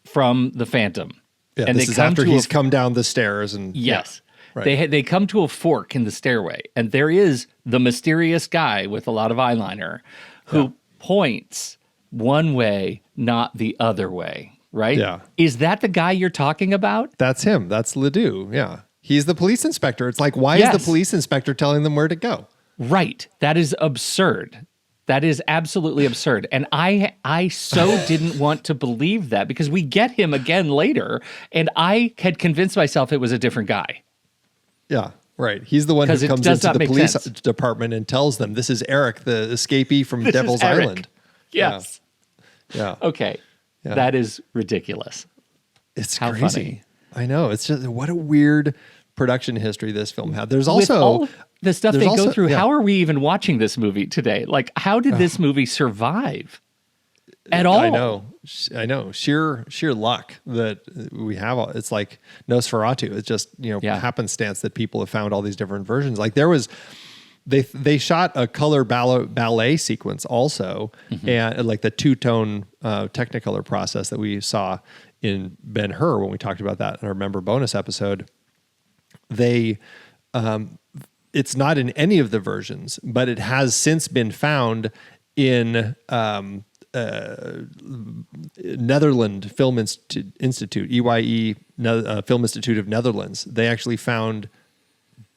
S1: from the Phantom.
S2: Yeah, and this is after he's come down the stairs and
S1: yes.
S2: Yeah. Right.
S1: They come to a fork in the stairway, and there is the mysterious guy with a lot of eyeliner who points one way, not the other way, right?
S2: Yeah.
S1: Is that the guy you're talking about?
S2: That's him. That's Ledoux. Yeah. He's the police inspector. It's like, why is the police inspector telling them where to go?
S1: Right. That is absurd. That is absolutely absurd. And I so didn't want to believe that, because we get him again later, and I had convinced myself it was a different guy.
S2: Yeah, right. He's the one who comes into the police department and tells them, this is Erik, the escapee from Devil's Island.
S1: Yes.
S2: Yeah.
S1: Okay. Yeah. That is ridiculous.
S2: It's crazy. Funny. I know. It's just, what a weird production history this film had. There's also...
S1: With all the stuff they go through, how are we even watching this movie today? Like, how did this movie survive at all?
S2: I know. Sheer luck that we have. It's like Nosferatu. It's just, happenstance that people have found all these different versions. Like there was... They shot a color ballet sequence also, and like the two-tone Technicolor process that we saw in Ben-Hur when we talked about that in our member bonus episode. It's not in any of the versions, but it has since been found in Netherlands Film Institute, EYE Film Institute of Netherlands. They actually found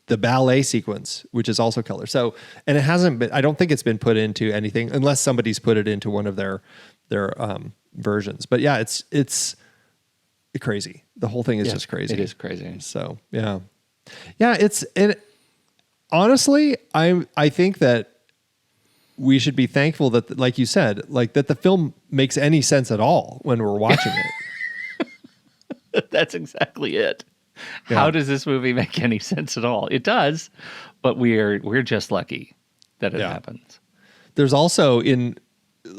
S2: the ballet sequence, which is also color. So, and it hasn't been, I don't think it's been put into anything unless somebody's put it into one of their versions. But yeah, it's crazy. The whole thing is just crazy.
S1: It is crazy.
S2: So yeah. And honestly, I think that we should be thankful that, like you said, like that the film makes any sense at all when we're watching
S1: it. That's exactly it. How does this movie make any sense at all? It does, but we're just lucky that it happens.
S2: There's also in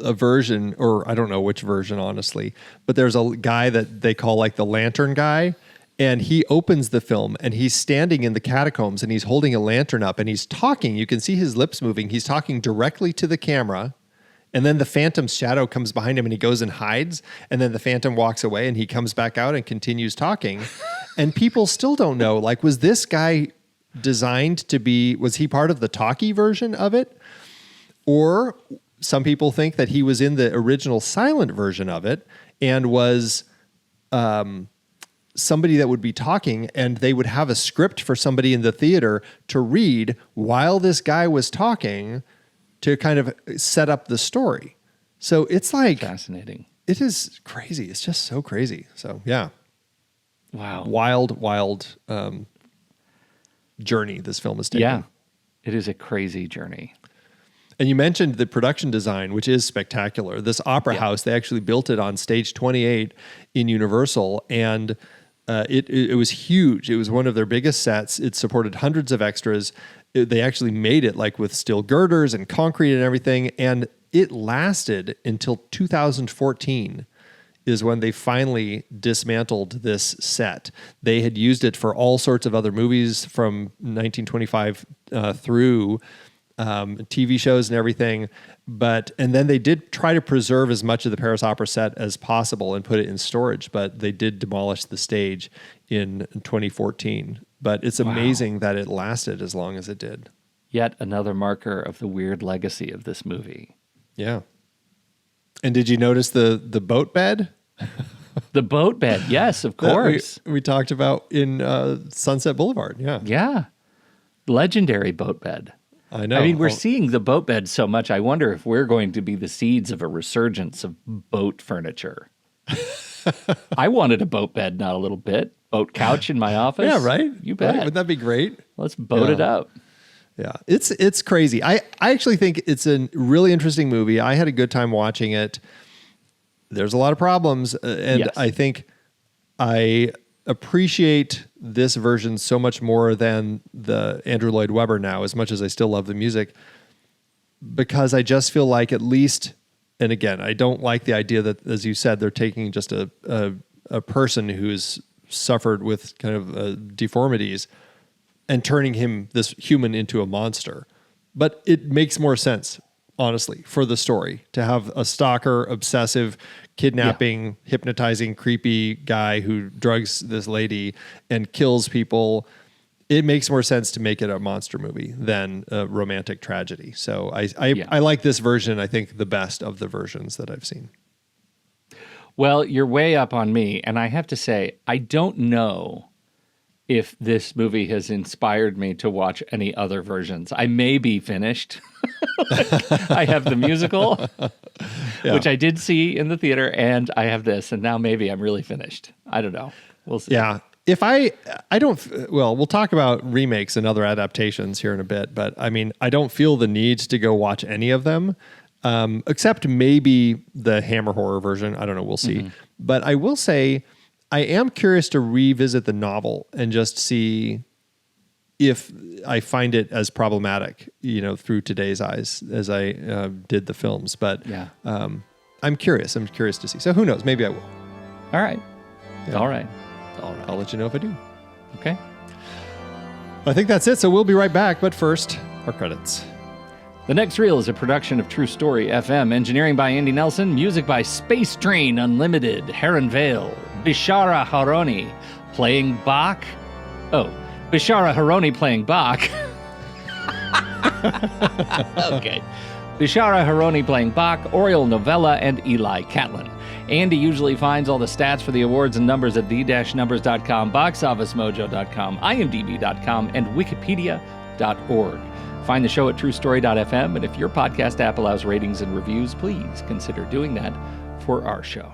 S2: a version, or I don't know which version, honestly, but there's a guy that they call like the lantern guy, and he opens the film and he's standing in the catacombs and he's holding a lantern up and he's talking. You can see his lips moving. He's talking directly to the camera. And then the Phantom's shadow comes behind him and he goes and hides. And then the Phantom walks away and he comes back out and continues talking. And people still don't know, like, was this guy designed to be, was he part of the talkie version of it? Or some people think that he was in the original silent version of it and was somebody that would be talking, and they would have a script for somebody in the theater to read while this guy was talking to kind of set up the story. So it's like...
S1: fascinating.
S2: It is crazy. It's just so crazy. So, yeah.
S1: Wow.
S2: Wild journey this film is taking.
S1: Yeah. It is a crazy journey.
S2: And you mentioned the production design, which is spectacular. This opera house, they actually built it on stage 28 in Universal, and it was huge. It was one of their biggest sets. It supported hundreds of extras. They actually made it like with steel girders and concrete and everything, and it lasted until 2014 is when they finally dismantled this set. They had used it for all sorts of other movies from 1925 through TV shows and everything. And then they did try to preserve as much of the Paris Opera set as possible and put it in storage, but they did demolish the stage in 2014. But it's amazing that it lasted as long as it did.
S1: Yet another marker of the weird legacy of this movie.
S2: Yeah. And did you notice the boat bed?
S1: The boat bed, yes, of course.
S2: We talked about in Sunset Boulevard, yeah.
S1: Yeah. Legendary boat bed.
S2: I know.
S1: I mean, we're seeing the boat bed so much, I wonder if we're going to be the seeds of a resurgence of boat furniture. I wanted a boat bed, not a little bit. Boat couch in my office.
S2: Yeah, right?
S1: You bet.
S2: Right? Wouldn't that be great?
S1: Let's boat it up.
S2: Yeah, it's crazy. I actually think it's a really interesting movie. I had a good time watching it. There's a lot of problems, and I think I appreciate this version so much more than the Andrew Lloyd Webber now, as much as I still love the music, because I just feel like at least, and again, I don't like the idea that, as you said, they're taking just a person who's suffered with kind of deformities and turning him, this human, into a monster. But it makes more sense, honestly, for the story to have a stalker, obsessive, kidnapping, hypnotizing, creepy guy who drugs this lady and kills people. It makes more sense to make it a monster movie than a romantic tragedy. So I like this version, I think, the best of the versions that I've seen.
S1: Well, you're way up on me, and I have to say, I don't know if this movie has inspired me to watch any other versions. I may be finished. I have the musical, which I did see in the theater, and I have this, and now maybe I'm really finished. I don't know. We'll see.
S2: Yeah. If I don't, well, we'll talk about remakes and other adaptations here in a bit, but I mean, I don't feel the need to go watch any of them, except maybe the Hammer horror version. I don't know. We'll see. But I will say, I am curious to revisit the novel and just see if I find it as problematic, through today's eyes as I did the films. But I'm curious. I'm curious to see. So who knows? Maybe I will.
S1: All right.
S2: Yeah.
S1: All right.
S2: I'll let you know if I do.
S1: Okay.
S2: I think that's it. So we'll be right back. But first, our credits.
S1: The Next Reel is a production of True Story FM. Engineering by Andy Nelson. Music by Space Train Unlimited. Heron Vale. Bishara Haroni playing Bach. Oh, Bishara Haroni playing Bach. Okay. Bishara Haroni playing Bach, Oriel Novella, and Eli Catlin. Andy usually finds all the stats for the awards and numbers at the-numbers.com, boxofficemojo.com, imdb.com, and wikipedia.org. Find the show at truestory.fm, and if your podcast app allows ratings and reviews, please consider doing that for our show.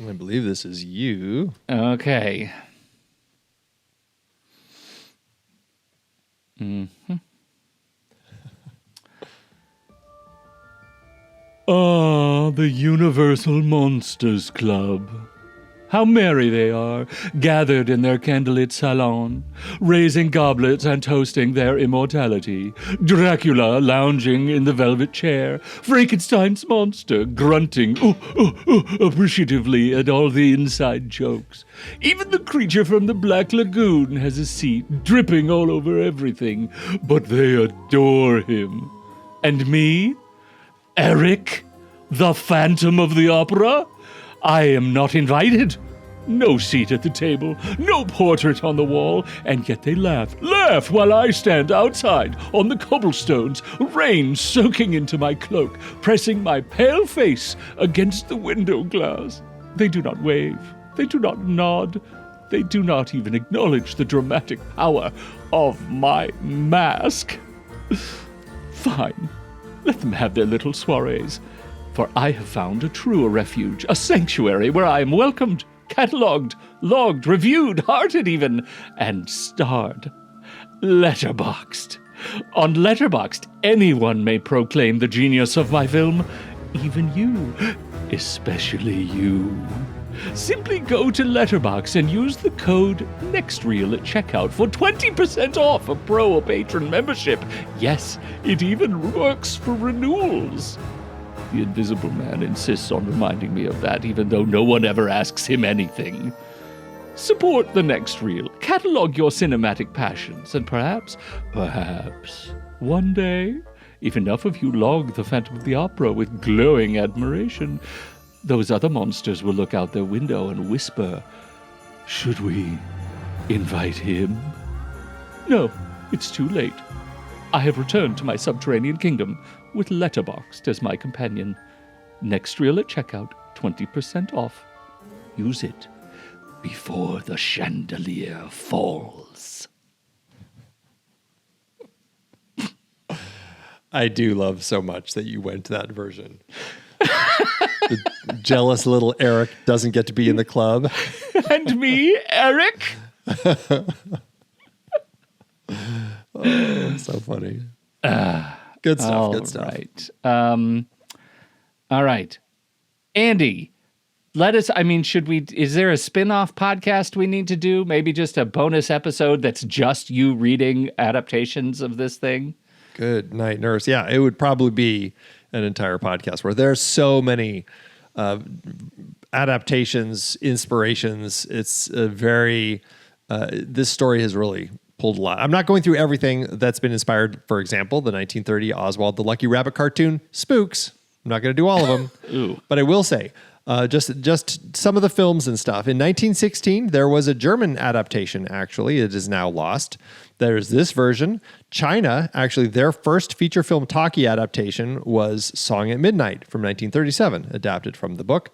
S2: I believe this is you.
S1: Okay. The Universal Monsters Club. How merry they are, gathered in their candlelit salon, raising goblets and toasting their immortality. Dracula lounging in the velvet chair, Frankenstein's monster grunting appreciatively at all the inside jokes. Even the creature from the Black Lagoon has a seat, dripping all over everything, but they adore him. And me? Erik? The Phantom of the Opera? I am not invited. No seat at the table, no portrait on the wall, and yet they laugh while I stand outside on the cobblestones, rain soaking into my cloak, pressing my pale face against the window glass. They do not wave, they do not nod, they do not even acknowledge the dramatic power of my mask. Fine, let them have their little soirees. For I have found a truer refuge, a sanctuary where I am welcomed, catalogued, logged, reviewed, hearted even, and starred. Letterboxd. On Letterboxd, anyone may proclaim the genius of my film, even you, especially you. Simply go to Letterboxd and use the code NEXTREEL at checkout for 20% off a pro or patron membership. Yes, it even works for renewals. The Invisible Man insists on reminding me of that, even though no one ever asks him anything. Support The Next Reel, catalog your cinematic passions, and perhaps, one day, if enough of you log The Phantom of the Opera with glowing admiration, those other monsters will look out their window and whisper, "Should we invite him?" No, it's too late. I have returned to my subterranean kingdom, with Letterboxd as my companion. Next Reel at checkout, 20% off. Use it before the chandelier falls.
S2: I do love so much that you went to that version. The jealous little Erik doesn't get to be in the club.
S1: And me, Erik?
S2: Oh, so funny. Good stuff. Good stuff.
S1: Right. All right. Andy, is there a spin-off podcast we need to do? Maybe just a bonus episode that's just you reading adaptations of this thing?
S2: Good night, nurse. Yeah, it would probably be an entire podcast where there's so many adaptations, inspirations. It's a very, this story has really pulled a lot. I'm not going through everything that's been inspired. For example, the 1930 Oswald the Lucky Rabbit cartoon, Spooks. I'm not going to do all of them.
S1: Ooh.
S2: But I will say, Just some of the films and stuff. In 1916, there was a German adaptation, actually. It is now lost. There's this version. China, actually, their first feature film talkie adaptation was Song at Midnight from 1937, adapted from the book.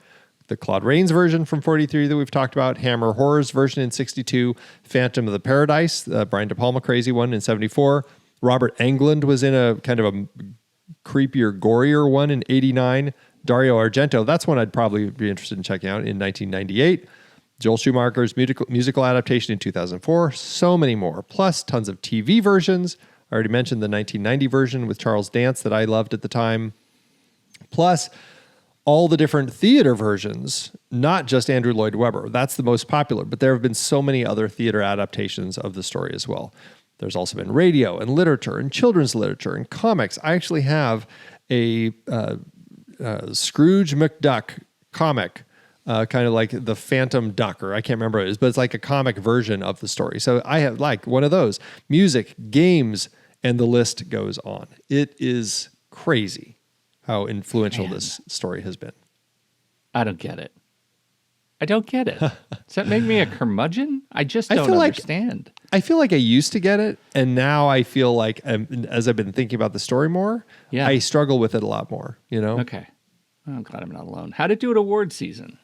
S2: The Claude Rains version from 43 that we've talked about, Hammer Horror's version in 62, Phantom of the Paradise, Brian De Palma crazy one in 74. Robert Englund was in a kind of a creepier, gorier one in 89. Dario Argento, that's one I'd probably be interested in checking out in 1998. Joel Schumacher's musical adaptation in 2004. So many more. Plus tons of TV versions. I already mentioned the 1990 version with Charles Dance that I loved at the time. Plus all the different theater versions, not just Andrew Lloyd Webber. That's the most popular, but there have been so many other theater adaptations of the story as well. There's also been radio and literature and children's literature and comics. I actually have a Scrooge McDuck comic, kind of like the Phantom Duck, or I can't remember what it is, but it's like a comic version of the story. So I have like one of those. Music, games, and the list goes on. It is crazy how influential this story has been.
S1: I don't get it. Does that make me a curmudgeon? I just don't understand.
S2: I feel like I used to get it, and now I feel like, as I've been thinking about the story more, I struggle with it a lot more, you know?
S1: Okay. I'm glad I'm not alone. How did it do at award season?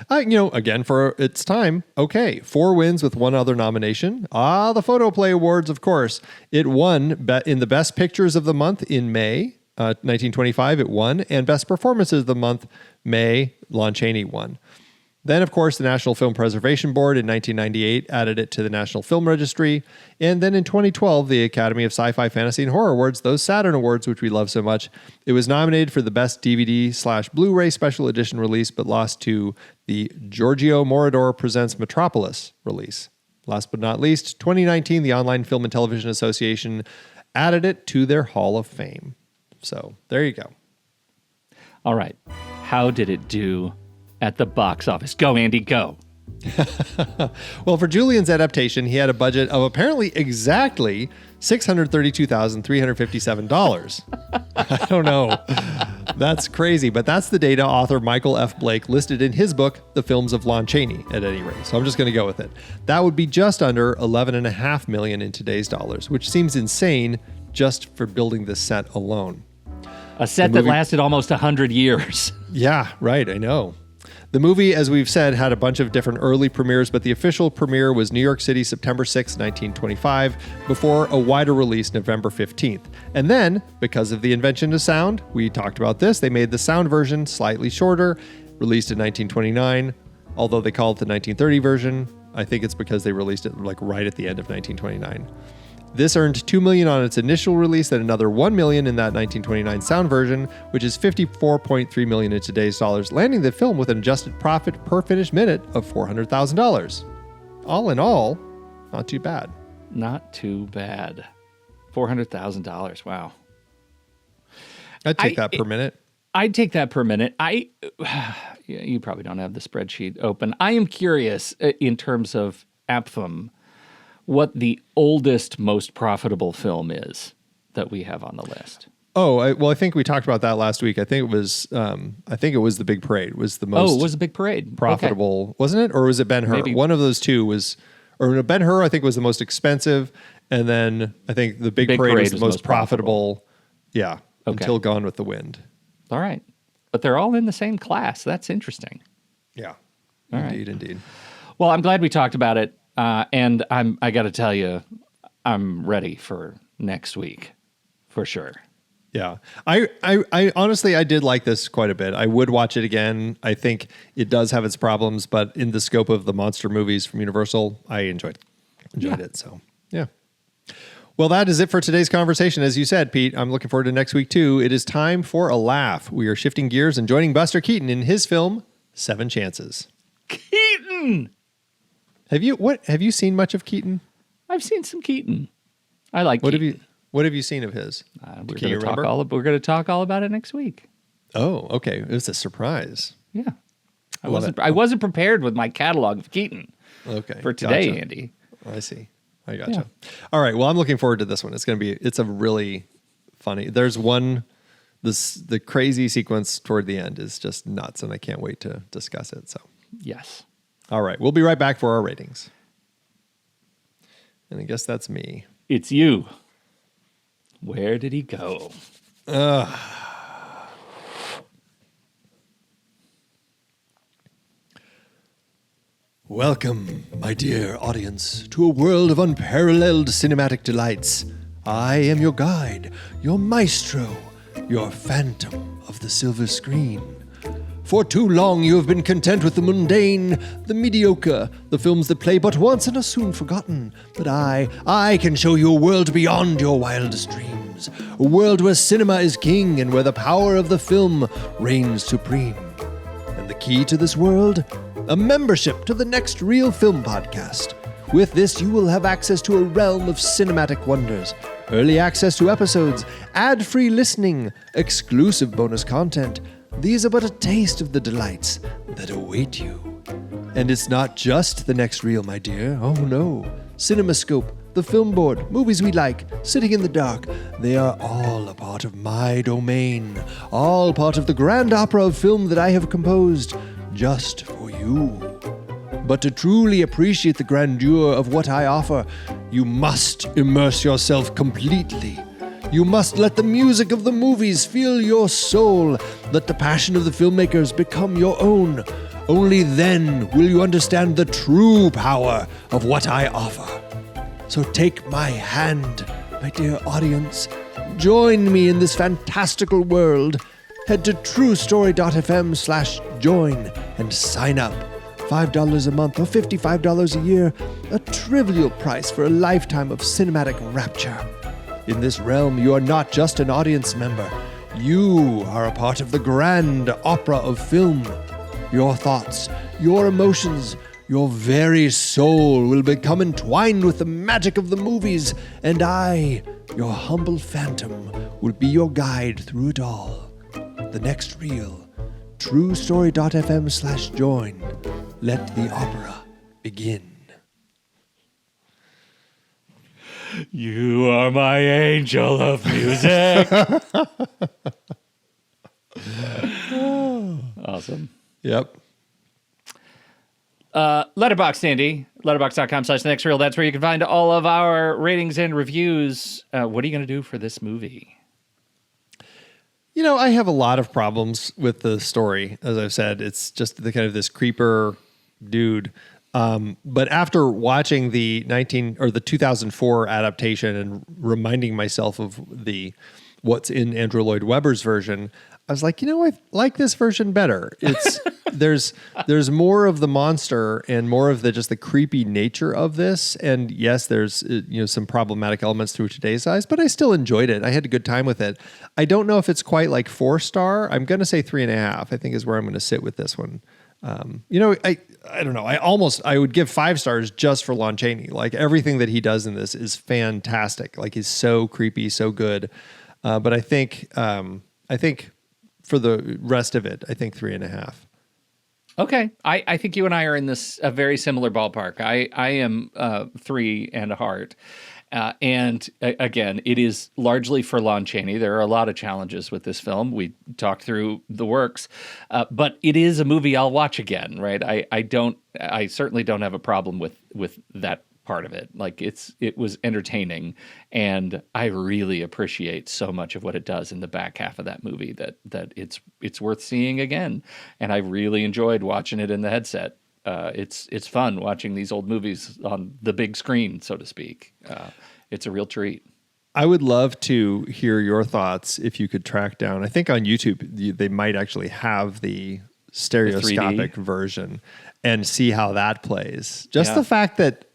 S2: Again, for its time, okay. 4 wins with 1 other nomination. The Photoplay Awards, of course. It won in the Best Pictures of the Month in May, 1925, it won. And Best Performances of the Month, May, Lon Chaney won. Then, of course, the National Film Preservation Board in 1998 added it to the National Film Registry. And then in 2012, the Academy of Sci-Fi, Fantasy, and Horror Awards, those Saturn Awards, which we love so much, it was nominated for the Best DVD/Blu-ray Special Edition release, but lost to the Giorgio Moroder Presents Metropolis release. Last but not least, 2019, the Online Film and Television Association added it to their Hall of Fame. So there you go.
S1: All right. How did it do at the box office? Go, Andy, go.
S2: Well, for Julian's adaptation, he had a budget of apparently exactly $632,357. I don't know. That's crazy, but that's the data author Michael F. Blake listed in his book, The Films of Lon Chaney, at any rate. So I'm just going to go with it. That would be just under $11.5 million in today's dollars, which seems insane just for building this set alone.
S1: A set that lasted almost 100 years.
S2: Yeah, right. I know. The movie, as we've said, had a bunch of different early premieres, but the official premiere was New York City, September 6, 1925, before a wider release November 15th. And then, because of the invention of sound, we talked about this, they made the sound version slightly shorter, released in 1929, although they call it the 1930 version. I think it's because they released it like right at the end of 1929. This earned $2 million on its initial release, then another $1 million in that 1929 sound version, which is $54.3 million in today's dollars, landing the film with an adjusted profit per finished minute of $400,000. All in all, not too bad.
S1: Not too bad. $400,000. Wow.
S2: I'd take that per minute.
S1: I'd take that per minute. You probably don't have the spreadsheet open. I am curious in terms of APFM, what the oldest, most profitable film is that we have on the list.
S2: I think we talked about that last week. I think it was The Big Parade. It was the most.
S1: It was The Big Parade.
S2: Profitable, okay. Wasn't it? Or was it Ben-Hur?
S1: Maybe.
S2: One of those two was, or no, Ben-Hur I think was the most expensive, and then I think The Big Parade was the most profitable. Yeah, until Gone with the Wind.
S1: All right, but they're all in the same class. That's interesting.
S2: Yeah,
S1: all
S2: indeed.
S1: Right. Well, I'm glad we talked about it. And I got to tell you, I'm ready for next week, for sure.
S2: Yeah, I honestly, I did like this quite a bit. I would watch it again. I think it does have its problems, but in the scope of the monster movies from Universal, I enjoyed it. So yeah. Well, that is it for today's conversation. As you said, Pete, I'm looking forward to next week too. It is time for a laugh. We are shifting gears and joining Buster Keaton in his film, 7 Chances.
S1: Keaton!
S2: Have you seen much of Keaton?
S1: I've seen some Keaton. I like Keaton.
S2: What have you seen of his?
S1: We're going to talk all about it next week.
S2: Oh, okay. It was a surprise.
S1: Yeah. I wasn't prepared with my catalog of Keaton.
S2: Okay.
S1: For today,
S2: gotcha.
S1: Andy.
S2: I see. I gotcha. Yeah. All right. Well, I'm looking forward to this one. It's a really funny. There's one the crazy sequence toward the end is just nuts, and I can't wait to discuss it. So
S1: Yes.
S2: all right, we'll be right back for our ratings. And I guess that's me.
S1: It's you. Where did he go?
S2: Welcome, my dear audience, to a world of unparalleled cinematic delights. I am your guide, your maestro, your phantom of the silver screen. For too long you have been content with the mundane, the mediocre, the films that play but once and are soon forgotten. But I can show you a world beyond your wildest dreams. A world where cinema is king and where the power of the film reigns supreme. And the key to this world? A membership to the Next Reel Film Podcast. With this, you will have access to a realm of cinematic wonders, early access to episodes, ad-free listening, exclusive bonus content. These are but a taste of the delights that await you. And it's not just the Next Reel, my dear. Oh no. CinemaScope, the Film Board, Movies We Like, Sitting in the Dark, they are all a part of my domain. All part of the grand opera of film that I have composed just for you. But to truly appreciate the grandeur of what I offer, you must immerse yourself completely. You must let the music of the movies fill your soul. Let the passion of the filmmakers become your own. Only then will you understand the true power of what I offer. So take my hand, my dear audience. Join me in this fantastical world. Head to truestory.fm/join and sign up. $5 a month or $55 a year, a trivial price for a lifetime of cinematic rapture. In this realm, you are not just an audience member. You are a part of the grand opera of film. Your thoughts, your emotions, your very soul will become entwined with the magic of the movies, and I, your humble phantom, will be your guide through it all. The Next Reel, truestory.fm/join. Let the opera begin.
S1: You are my angel of music. Awesome.
S2: Yep.
S1: Letterboxd, Andy. Letterboxd.com/thenextreel. That's where you can find all of our ratings and reviews. What are you going to do for this movie?
S2: You know, I have a lot of problems with the story. As I've said, it's just the kind of this creeper dude. But after watching the 2004 adaptation and reminding myself of what's in Andrew Lloyd Webber's version, I was like, you know, I like this version better. It's there's more of the monster and more of the creepy nature of this. And yes, there's some problematic elements through today's eyes, but I still enjoyed it. I had a good time with it. I don't know if it's quite like 4-star. I'm going to say 3.5. I think is where I'm going to sit with this one. I don't know. I would give 5 stars just for Lon Chaney. Like everything that he does in this is fantastic. Like he's so creepy, so good. But I think for the rest of it, I think 3.5.
S1: Okay. I think you and I are in a very similar ballpark. I am 3 and a heart. And again, it is largely for Lon Chaney. There are a lot of challenges with this film. We talked through the works, but it is a movie I'll watch again, right? I certainly don't have a problem with that part of it. Like it was entertaining, and I really appreciate so much of what it does in the back half of that movie that it's worth seeing again. And I really enjoyed watching it in the headset. It's fun watching these old movies on the big screen, so to speak. It's a real treat.
S2: I would love to hear your thoughts if you could track down. I think on YouTube they might actually have the stereoscopic version and see how that plays. Just the fact that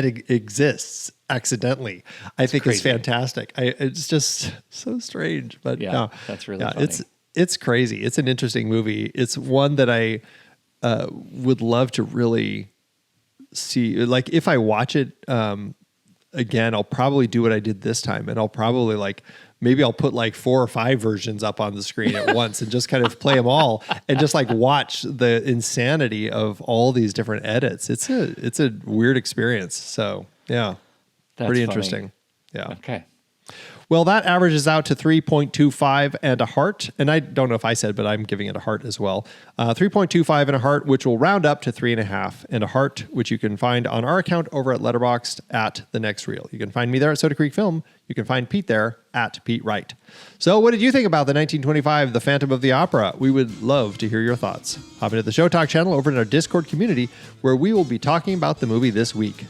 S2: exists accidentally, I think is fantastic. It's just so strange, but
S1: that's really funny.
S2: It's crazy. It's an interesting movie. It's one that I would love to really see. Like if I watch it again, I'll probably do what I did this time, and I'll probably maybe I'll put 4 or 5 versions up on the screen at once and just kind of play them all and just watch the insanity of all these different edits. It's a weird experience. So yeah,
S1: that's
S2: pretty
S1: funny.
S2: interesting. Yeah.
S1: Okay.
S2: Well, that averages out to 3.25 and a heart. And I don't know if I said, but I'm giving it a heart as well. 3.25 and a heart, which will round up to 3.5 and a heart, which you can find on our account over at Letterboxd at The Next Reel. You can find me there at Soda Creek Film. You can find Pete there at Pete Wright. So what did you think about the 1925 The Phantom of the Opera? We would love to hear your thoughts. Hop into the Show Talk channel over in our Discord community, where we will be talking about the movie this week.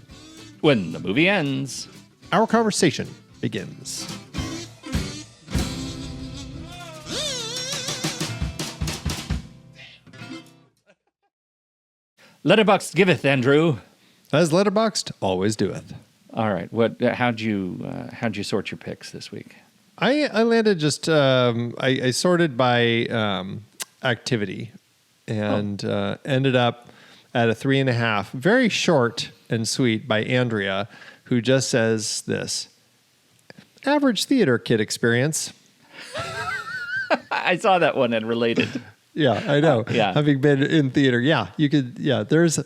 S1: When the movie ends,
S2: our conversation begins.
S1: Letterboxd giveth, Andrew.
S2: As Letterboxd always doeth.
S1: All right. How'd you sort your picks this week?
S2: I landed just I sorted by activity and ended up at a 3.5. Very short and sweet by Andrea, who just says this: average theater kid experience.
S1: I saw that one and related.
S2: Yeah, I know.
S1: Yeah.
S2: Having been in theater, yeah, you could. Yeah, there's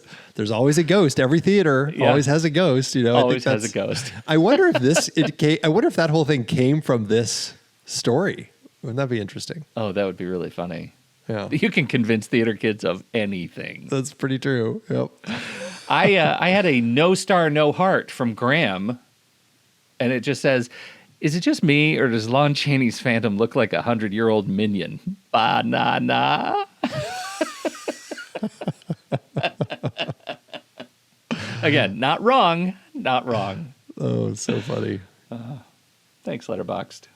S2: always a ghost. Every theater always has a ghost. You know,
S1: always has a ghost.
S2: I wonder if I wonder if that whole thing came from this story. Wouldn't that be interesting?
S1: Oh, that would be really funny.
S2: Yeah,
S1: you can convince theater kids of anything.
S2: That's pretty true. Yep.
S1: I had a no star, no heart from Graham, and it just says, "Is it just me, or does Lon Chaney's Phantom look like a 100-year-old minion?" Banana. Again, not wrong. Not wrong.
S2: Oh, it's so funny.
S1: Thanks, Letterboxd.